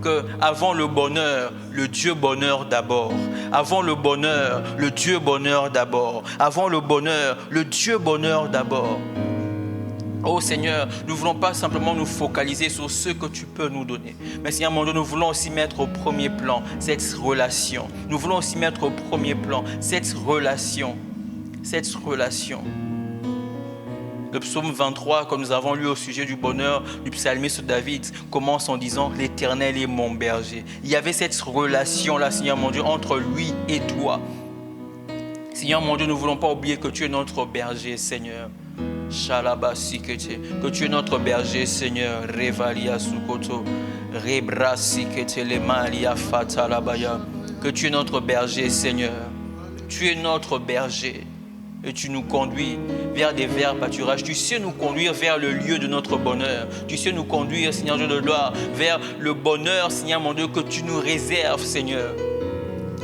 que avant le bonheur, le Dieu bonheur d'abord. Avant le bonheur, le Dieu bonheur d'abord. Avant le bonheur, le Dieu bonheur d'abord. Oh Seigneur, nous ne voulons pas simplement nous focaliser sur ce que tu peux nous donner. Mais Seigneur mon Dieu, nous voulons aussi mettre au premier plan cette relation. Nous voulons aussi mettre au premier plan cette relation. Cette relation. Le psaume 23, comme nous avons lu au sujet du bonheur du psalmiste David, commence en disant « L'Éternel est mon berger ». Il y avait cette relation-là, Seigneur mon Dieu, entre lui et toi. Seigneur mon Dieu, nous ne voulons pas oublier que tu es notre berger, Seigneur. Que tu es notre berger, Seigneur. Que tu es notre berger, Seigneur. Tu es notre berger. Et tu nous conduis vers des verts pâturages. Tu sais nous conduire vers le lieu de notre bonheur. Tu sais nous conduire, Seigneur Dieu de gloire, vers le bonheur, Seigneur mon Dieu, que tu nous réserves, Seigneur.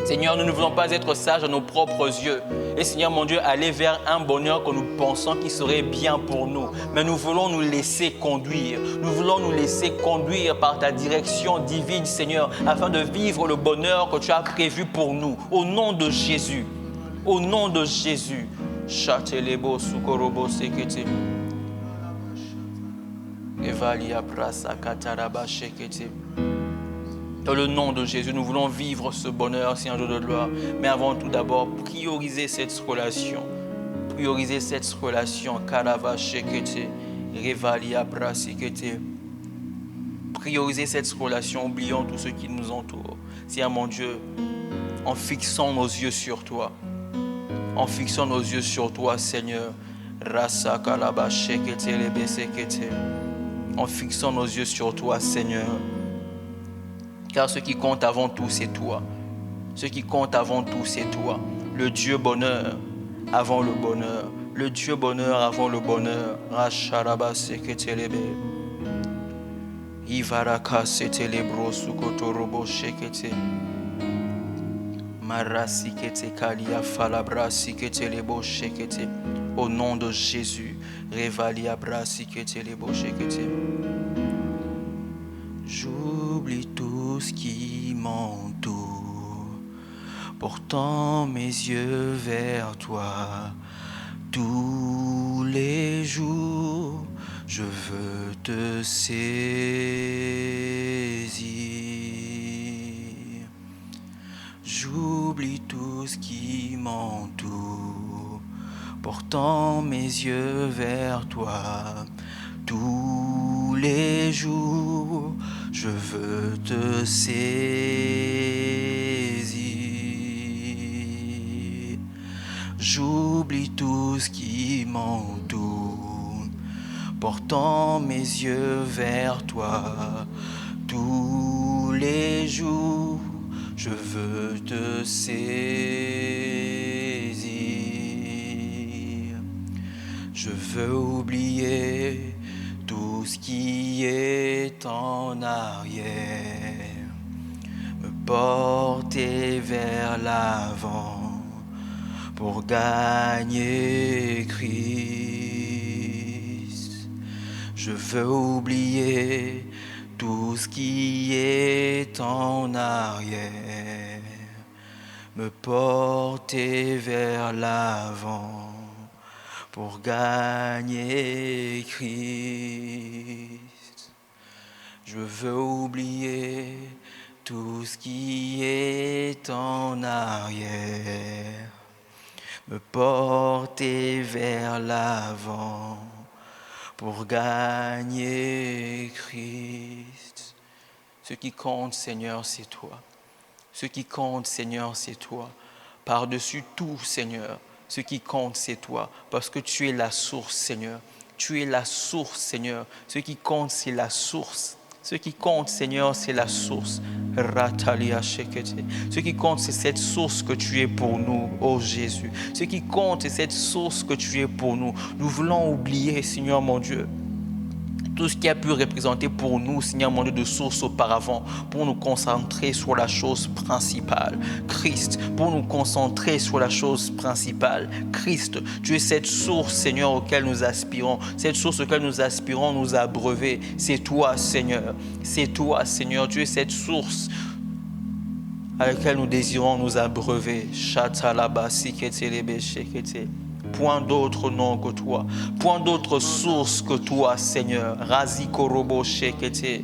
Seigneur, nous ne voulons pas être sages à nos propres yeux. Et Seigneur mon Dieu, aller vers un bonheur que nous pensons qui serait bien pour nous. Mais nous voulons nous laisser conduire. Nous voulons nous laisser conduire par ta direction divine, Seigneur, afin de vivre le bonheur que tu as prévu pour nous. Au nom de Jésus. Au nom de Jésus. Chatelebo sukorobo sekete. Evalia brasa kataraba shekete. Dans le nom de Jésus, nous voulons vivre ce bonheur, Seigneur Dieu de gloire. Mais avant tout d'abord, prioriser cette relation. Prioriser cette relation. Karava shekete. Revalia brasikete. Prioriser cette relation, oublions tout ce qui nous entoure. Seigneur mon Dieu, en fixant nos yeux sur toi. En fixant nos yeux sur toi, Seigneur. Rasa kalaba shekete lebe sekete. En fixant nos yeux sur toi, Seigneur. Car ce qui compte avant tout, c'est toi. Ce qui compte avant tout, c'est toi. Le Dieu bonheur avant le bonheur. Le Dieu bonheur avant le bonheur. Rasharaba seketelebe. Ivaraka setelebro sukotorobo shekete. Marasikete kalia falabra siketelebo shekete. Au nom de Jésus. Revalia brasikete shekete. J'oublie tout ce qui m'entoure, portant mes yeux vers toi. Tous les jours, je veux te saisir. J'oublie tout ce qui m'entoure, portant mes yeux vers toi. Tous les jours, je veux te saisir. J'oublie tout ce qui m'entoure, portant mes yeux vers toi. Tous les jours, je veux te saisir. Je veux oublier tout ce qui est en arrière, me porter vers l'avant pour gagner Christ. Je veux oublier tout ce qui est en arrière, me porter vers l'avant pour gagner Christ. Je veux oublier tout ce qui est en arrière, me porter vers l'avant pour gagner Christ. Ce qui compte, Seigneur, c'est toi. Ce qui compte, Seigneur, c'est toi. Par-dessus tout, Seigneur, ce qui compte, c'est toi, parce que tu es la source, Seigneur. Tu es la source, Seigneur. Ce qui compte, c'est la source. Ce qui compte, Seigneur, c'est la source. Ce qui compte, c'est cette source que tu es pour nous, ô Jésus. Ce qui compte, c'est cette source que tu es pour nous. Nous voulons oublier, Seigneur mon Dieu, tout ce qui a pu représenter pour nous, Seigneur mon Dieu, de source auparavant, pour nous concentrer sur la chose principale, Christ, pour nous concentrer sur la chose principale, Christ. Tu es cette source, Seigneur, auquel nous aspirons, cette source auquel nous aspirons nous abreuver. C'est toi, Seigneur, c'est toi, Seigneur, tu es cette source à laquelle nous désirons nous abreuver. Point d'autre nom que toi, point d'autre source que toi, Seigneur. Razikorobo shekete.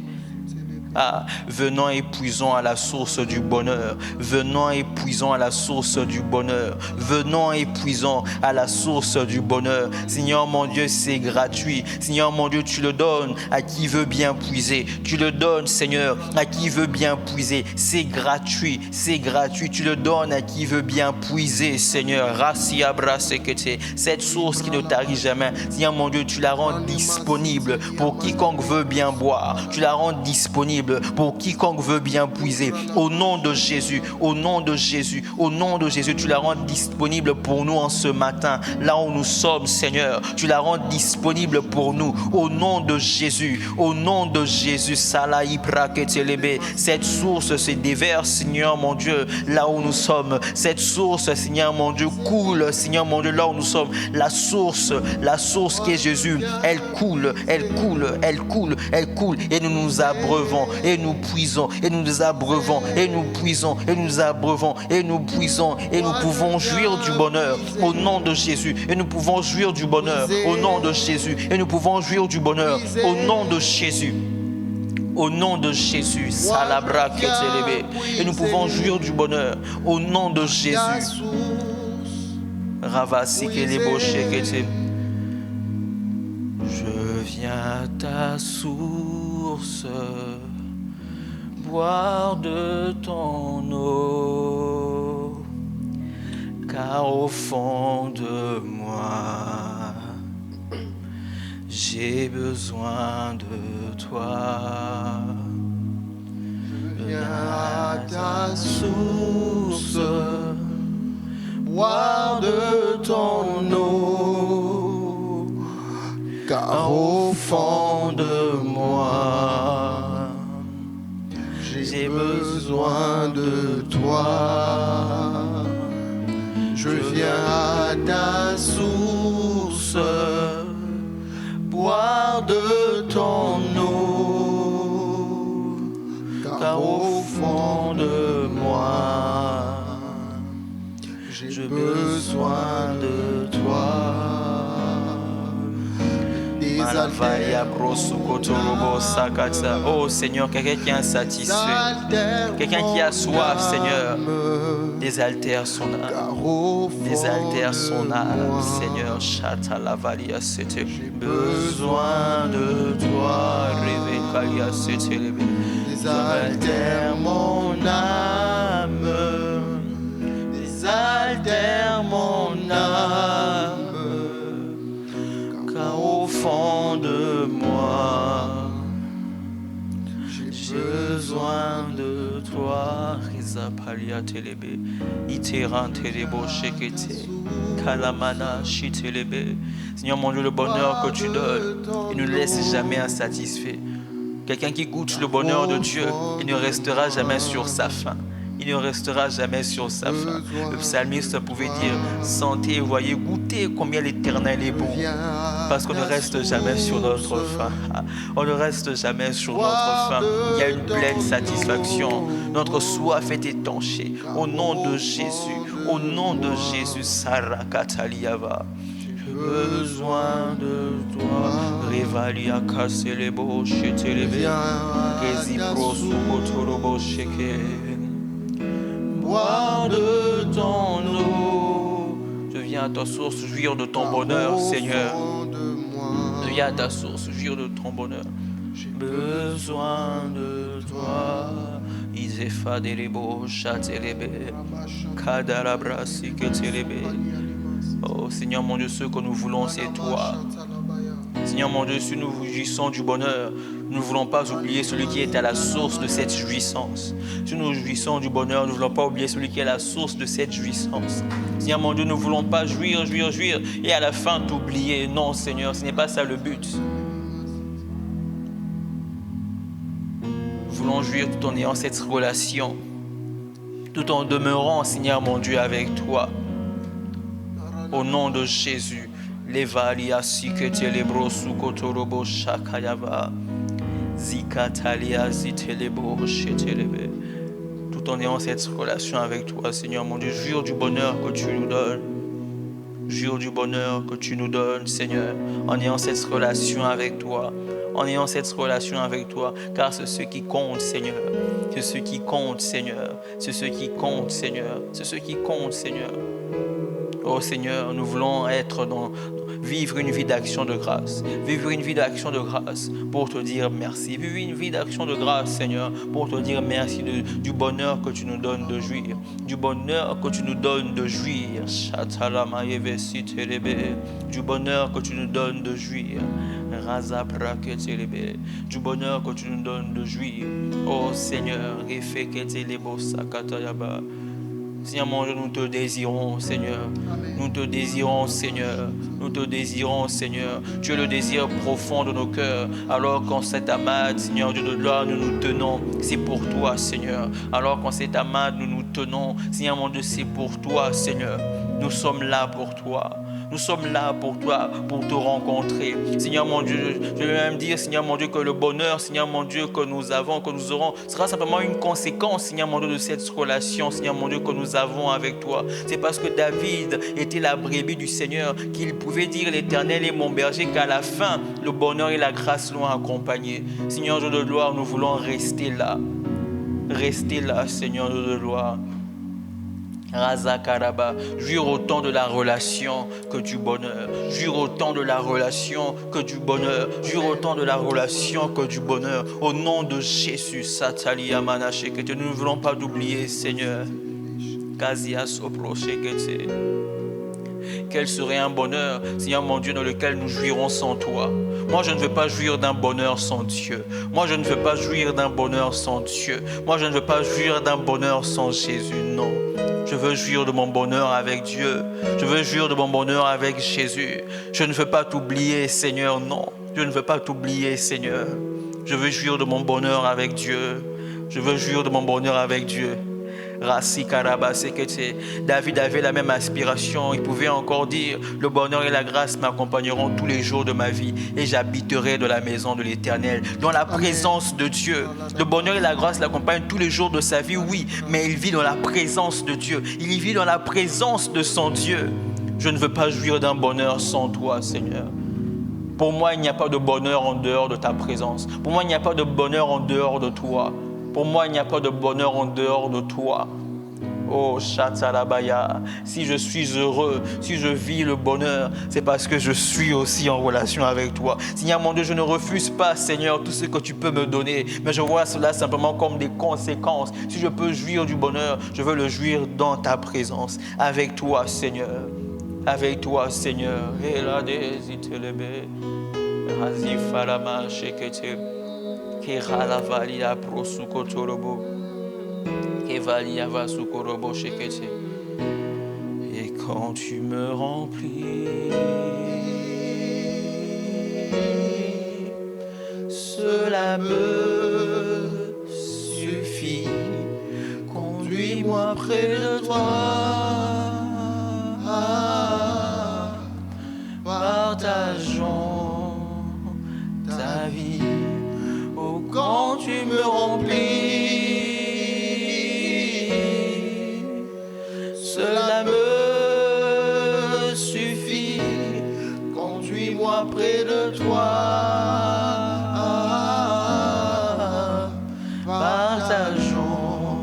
Ah, venons et puisons à la source du bonheur. Venons et puisons à la source du bonheur. Venons et puisons à la source du bonheur. Seigneur mon Dieu, c'est gratuit. Seigneur mon Dieu, tu le donnes à qui veut bien puiser. Tu le donnes, Seigneur, à qui veut bien puiser. C'est gratuit, c'est gratuit. Tu le donnes à qui veut bien puiser, Seigneur. Rasiabra sekete. Cette source qui ne tarit jamais. Seigneur mon Dieu, tu la rends disponible pour quiconque veut bien boire. Tu la rends disponible disponible pour quiconque veut bien puiser. Au nom de Jésus, au nom de Jésus, au nom de Jésus, tu la rends disponible pour nous en ce matin, là où nous sommes, Seigneur. Tu la rends disponible pour nous, au nom de Jésus, au nom de Jésus. Cette source se déverse, Seigneur mon Dieu, là où nous sommes. Cette source, Seigneur mon Dieu, coule, Seigneur mon Dieu, là où nous sommes. La source qui est Jésus, elle coule, elle coule, elle coule, elle coule. Et nous nous abreuvons, et nous puisons, et nous nous abreuvons, et nous puisons, et nous abreuvons, et nous puisons, et nous pouvons jouir du bonheur au nom de Jésus. Et nous pouvons jouir du bonheur au nom de Jésus. Et nous pouvons jouir du bonheur au nom de Jésus. Au nom de Jésus, Salabra Ketelebe. Et nous pouvons jouir du bonheur au nom de Jésus. Ravasi Kelebo Shekete. Je viens à ta source, boire de ton eau, car au fond de moi, j'ai besoin de toi. Je viens à ta source, boire de ton eau, car au fond de moi, j'ai besoin de toi. Je viens à ta source, boire de ton eau, car au fond de moi, j'ai besoin de toi. Oh Seigneur, quelqu'un qui est insatisfait, quelqu'un qui a soif, Seigneur, désaltère son âme, désaltère son âme, Seigneur. Chatalavalia, c'était besoin de toi, Réveille, c'était désaltère mon âme, désaltère mon âme. Au fond de moi, j'ai besoin de toi. Rizapalia telebe, iteran telebo shekete, kalamana shitelebe. Seigneur mon Dieu, le bonheur que tu donnes, il ne laisse jamais insatisfait. Quelqu'un qui goûte le bonheur de Dieu, il ne restera jamais sur sa faim. Il ne restera jamais sur sa faim. Le psalmiste pouvait dire, sentez, voyez, goûtez combien l'Éternel est bon. Parce qu'on ne reste jamais sur notre faim. On ne reste jamais sur notre faim. Il y a une pleine satisfaction. Notre soif est étanchée. Au nom de Jésus, au nom de Jésus, Sarah Kataliava. J'ai besoin de toi. Revalia Kaselebo, Chetelebe, Gezipro Sukotorobo Sheke. Boire de ton eau. Je viens à ta source, jouir de ton bonheur, Seigneur. Je viens à ta source, jouir de ton bonheur. J'ai besoin de toi. Izefa delebo, chatelebe, kadalabrasi ketelebe. Oh Seigneur mon Dieu, ce que nous voulons, c'est toi. Seigneur mon Dieu, si nous jouissons du bonheur, nous ne voulons pas oublier celui qui est à la source de cette jouissance. Si nous jouissons du bonheur, nous ne voulons pas oublier celui qui est à la source de cette jouissance. Seigneur mon Dieu, nous ne voulons pas jouir et à la fin t'oublier. Non Seigneur, ce n'est pas ça le but. Nous voulons jouir tout en ayant cette relation, tout en demeurant, Seigneur mon Dieu, avec toi. Au nom de Jésus. Levalia siketele sukotorobo shakayava zikatalia zitelebo shetelebe. Tout en ayant cette relation avec toi, Seigneur mon Dieu, jure du bonheur que tu nous donnes. Jure du bonheur que tu nous donnes, Seigneur, en ayant cette relation avec toi. En ayant cette relation avec toi, car c'est ce qui compte, Seigneur. C'est ce qui compte, Seigneur. C'est ce qui compte, Seigneur. C'est ce qui compte, Seigneur. Oh Seigneur, nous voulons être vivre une vie d'action de grâce. Vivre une vie d'action de grâce pour te dire merci. Vivre une vie d'action de grâce, Seigneur, pour te dire merci du bonheur que tu nous donnes de jouir. Du bonheur que tu nous donnes de jouir. Du bonheur que tu nous donnes de jouir. Du bonheur que tu nous donnes de jouir. Oh Seigneur, Seigneur mon Dieu, nous te désirons, Seigneur. Nous te désirons, Seigneur. Nous te désirons, Seigneur. Tu es le désir profond de nos cœurs. Alors qu'en cette amade, Seigneur Dieu de gloire, nous nous tenons, c'est pour toi, Seigneur. Alors qu'en cette amade, nous nous tenons, Seigneur mon Dieu, c'est pour toi, Seigneur. Nous sommes là pour toi. Nous sommes là pour toi, pour te rencontrer. Seigneur mon Dieu, je vais même dire, Seigneur mon Dieu, que le bonheur, Seigneur mon Dieu, que nous avons, que nous aurons, sera simplement une conséquence, Seigneur mon Dieu, de cette relation, Seigneur mon Dieu, que nous avons avec toi. C'est parce que David était la brebis du Seigneur qu'il pouvait dire, l'Éternel est mon berger, qu'à la fin, le bonheur et la grâce l'ont accompagné. Seigneur Dieu de gloire, nous voulons rester là. Rester là, Seigneur Dieu de gloire. Razakaraba, jure autant de la relation que du bonheur. Jure autant de la relation que du bonheur. Jure autant de la relation que du bonheur. Au nom de Jésus, Satali Amanache, que nous ne voulons pas t'oublier, Seigneur. Kazias Oprochekete. Quel serait un bonheur, Seigneur mon Dieu, dans lequel nous jouirons sans toi. Moi, je ne veux pas jouir d'un bonheur sans Dieu. Moi, je ne veux pas jouir d'un bonheur sans Dieu. Moi, je ne veux pas jouir d'un bonheur sans Jésus, non. Je veux jouir de mon bonheur avec Dieu. Je veux jouir de mon bonheur avec Jésus. Je ne veux pas t'oublier, Seigneur, non. Je ne veux pas t'oublier, Seigneur. Je veux jouir de mon bonheur avec Dieu. Je veux jouir de mon bonheur avec Dieu. David avait la même aspiration. Il pouvait encore dire, le bonheur et la grâce m'accompagneront tous les jours de ma vie et j'habiterai dans la maison de l'Éternel, dans la présence de Dieu. Le bonheur et la grâce l'accompagnent tous les jours de sa vie, oui, mais il vit dans la présence de Dieu. Il y vit dans la présence de son Dieu. Je ne veux pas jouir d'un bonheur sans toi, Seigneur. Pour moi, il n'y a pas de bonheur en dehors de ta présence. Pour moi, il n'y a pas de bonheur en dehors de toi. Pour moi, il n'y a pas de bonheur en dehors de toi. Oh, Chatalabaya, si je suis heureux, si je vis le bonheur, c'est parce que je suis aussi en relation avec toi. Seigneur mon Dieu, je ne refuse pas, Seigneur, tout ce que tu peux me donner, mais je vois cela simplement comme des conséquences. Si je peux jouir du bonheur, je veux le jouir dans ta présence, avec toi, Seigneur. Avec toi, Seigneur. Et là, des itelebe, razifalama shekete. Et quand tu me remplis, cela me suffit. Conduis-moi près de toi, partageons ta vie. Quand tu me remplis, cela me suffit. Conduis-moi près de toi, partageons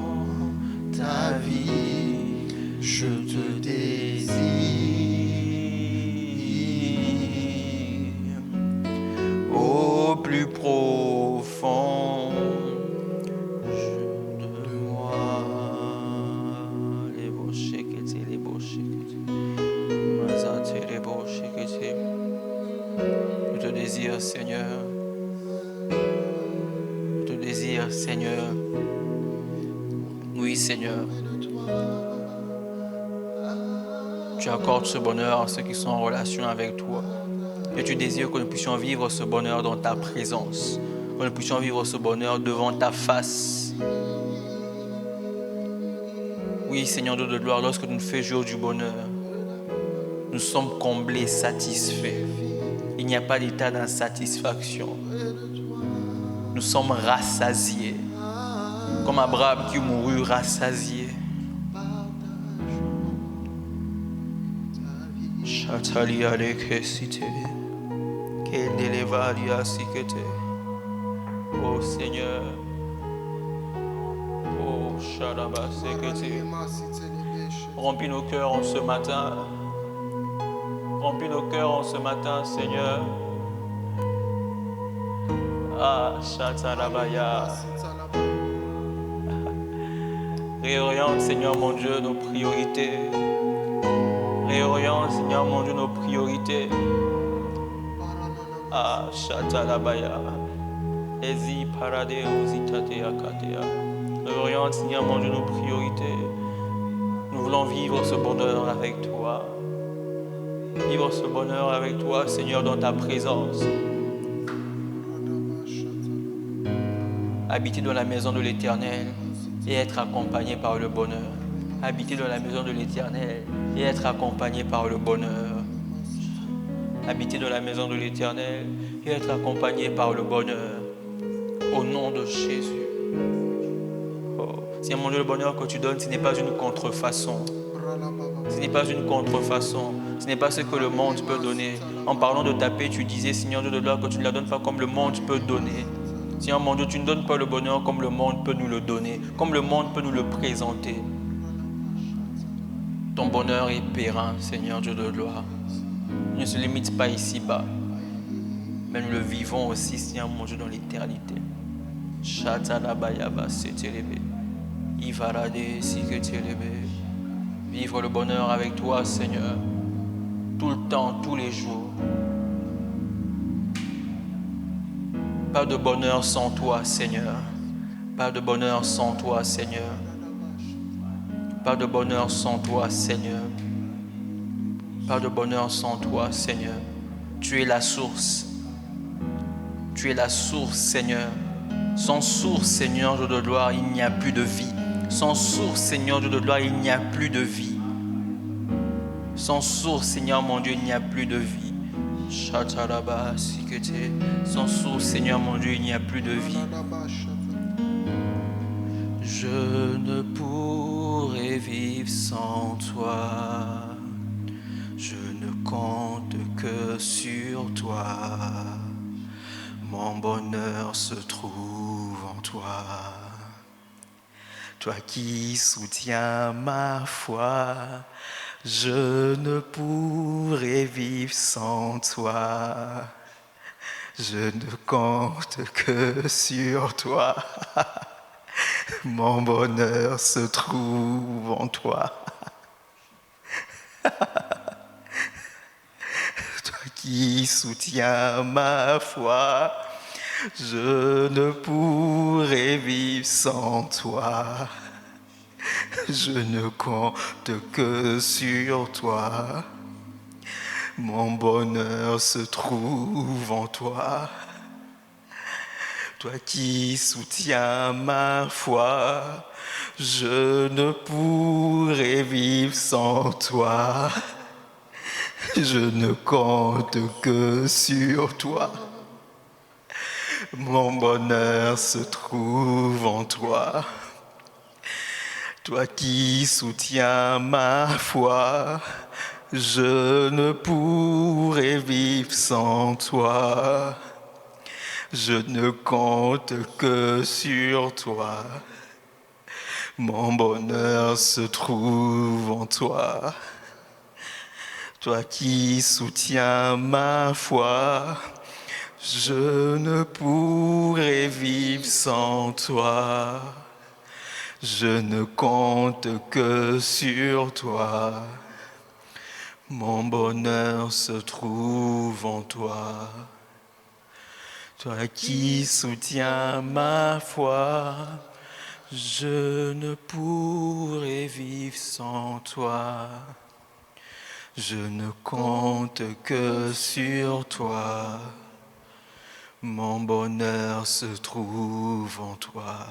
ta vie. Je te désire au plus profond de moi. Les beaux chéquetés, les beaux chéquetés. Mazate, les beaux chéquetés. Je te désire, Seigneur. Je te désire, Seigneur. Oui, Seigneur. Tu accordes ce bonheur à ceux qui sont en relation avec toi. Et tu désires que nous puissions vivre ce bonheur dans ta présence. Que nous puissions vivre ce bonheur devant ta face. Oui, Seigneur Dieu de gloire, lorsque nous faisons jour du bonheur, nous sommes comblés, satisfaits. Il n'y a pas d'état d'insatisfaction. Nous sommes rassasiés. Comme Abraham qui mourut rassasié. Chatalia lekesite. Oh Seigneur, oh Shalabasekete, remplis nos cœurs en ce matin, Remplis nos cœurs en ce matin, Seigneur. Ah, Shatalabaya. Réoriente, Seigneur mon Dieu, nos priorités. Réoriente, Seigneur mon Dieu, nos priorités. Ah, Shatalabaya. Ezi parade ozitate akatea. Réoriente, Seigneur mon Dieu, nos priorités. Nous voulons vivre ce bonheur avec toi. Vivre ce bonheur avec toi, Seigneur, dans ta présence. Habiter dans la maison de l'Éternel et être accompagné par le bonheur. Habiter dans la maison de l'Éternel et être accompagné par le bonheur. Habiter dans la maison de l'Éternel et être accompagné par le bonheur. Au nom de Jésus. Oh. Seigneur mon Dieu, le bonheur que tu donnes, ce n'est pas une contrefaçon. Ce n'est pas une contrefaçon. Ce n'est pas ce que le monde peut donner. En parlant de ta paix, tu disais, Seigneur Dieu de gloire, que tu ne la donnes pas comme le monde peut donner. Seigneur mon Dieu, tu ne donnes pas le bonheur comme le monde peut nous le donner, comme le monde peut nous le présenter. Ton bonheur est périn, Seigneur Dieu de gloire. Il ne se limite pas ici-bas, mais nous le vivons aussi, Seigneur mon Dieu, dans l'éternité. Chatalabayaba, setelebe. Ivarade, siketelebe. Vivre le bonheur avec toi, Seigneur, tout le temps, tous les jours. Pas de bonheur sans toi, Seigneur. Pas de bonheur sans toi, Seigneur. Pas de bonheur sans toi, Seigneur. Pas de bonheur sans toi, Seigneur. Tu es la source. Tu es la source, Seigneur. Sans source, Seigneur Dieu de gloire, il n'y a plus de vie. Sans source, Seigneur Dieu de gloire, il n'y a plus de vie. Sans source, Seigneur mon Dieu, il n'y a plus de vie. Sans source, Seigneur mon Dieu, il n'y a plus de vie. Je ne pourrais vivre sans toi. Je ne compte que sur toi. Mon bonheur se trouve en toi. Toi qui soutiens ma foi. Je ne pourrais vivre sans toi. Je ne compte que sur toi. Mon bonheur se trouve en toi. Toi qui soutiens ma foi. Je ne pourrais vivre sans toi. Je ne compte que sur toi. Mon bonheur se trouve en toi. Toi qui soutiens ma foi. Je ne pourrais vivre sans toi. Je ne compte que sur toi. Mon bonheur se trouve en toi. Toi qui soutiens ma foi, je ne pourrais vivre sans toi. Je ne compte que sur toi. Mon bonheur se trouve en toi. Toi qui soutiens ma foi, je ne pourrais vivre sans toi. Je ne compte que sur toi. Mon bonheur se trouve en toi. Toi qui soutiens ma foi, je ne pourrais vivre sans toi. Je ne compte que sur toi. Mon bonheur se trouve en toi.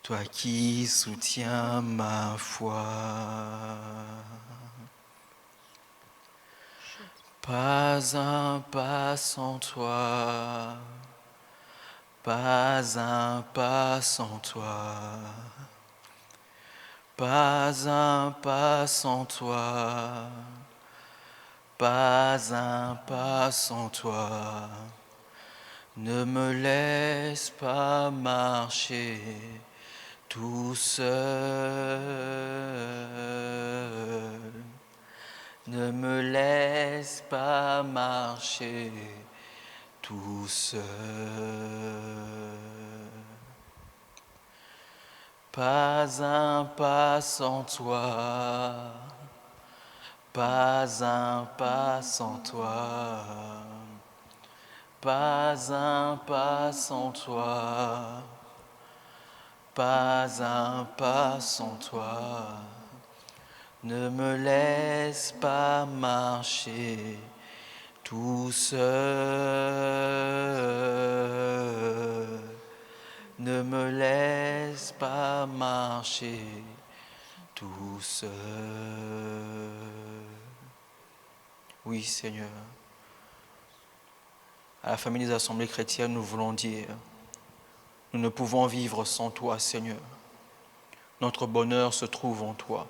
Toi qui soutiens ma foi. Pas un pas sans toi. Pas un pas sans toi. Pas un pas sans toi. Pas un pas sans toi. Ne me laisse pas marcher tout seul. Ne me laisse pas marcher tout seul. Pas un pas sans toi, pas un pas sans toi, pas un pas sans toi, pas un pas sans toi. Ne me laisse pas marcher tout seul. Ne me laisse pas marcher tout seul. Oui, Seigneur. À la famille des assemblées chrétiennes, nous voulons dire, nous ne pouvons vivre sans toi, Seigneur. Notre bonheur se trouve en toi.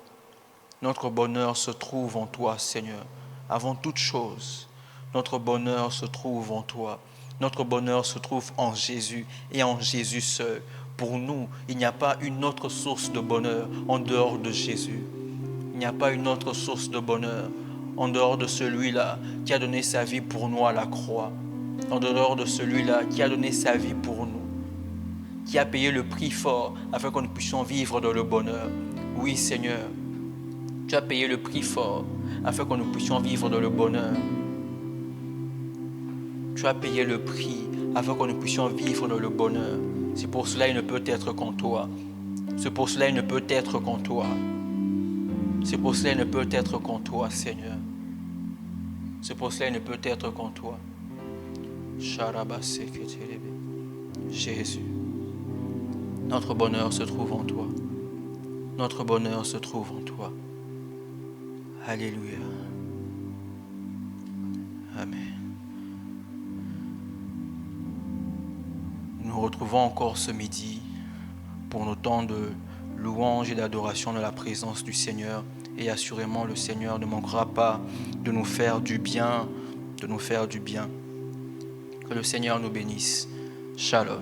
Notre bonheur se trouve en toi, Seigneur. Avant toute chose, notre bonheur se trouve en toi. Notre bonheur se trouve en Jésus et en Jésus seul. Pour nous, il n'y a pas une autre source de bonheur en dehors de Jésus. Il n'y a pas une autre source de bonheur en dehors de celui-là qui a donné sa vie pour nous à la croix. En dehors de celui-là qui a donné sa vie pour nous, qui a payé le prix fort afin que nous puissions vivre dans le bonheur. Oui, Seigneur, tu as payé le prix fort afin que nous puissions vivre dans le bonheur. Tu as payé le prix afin que nous puissions vivre dans le bonheur. C'est pour cela qu'il ne peut être qu'en toi. C'est pour cela qu'il ne peut être qu'en toi. C'est pour cela qu'il ne peut être qu'en toi, Seigneur. C'est pour cela qu'il ne peut être qu'en toi. Jésus, notre bonheur se trouve en toi. Notre bonheur se trouve en toi. Alléluia. Amen. Nous retrouvons encore ce midi pour nos temps de louange et d'adoration dans la présence du Seigneur. Et assurément, le Seigneur ne manquera pas de nous faire du bien, de nous faire du bien. Que le Seigneur nous bénisse. Shalom.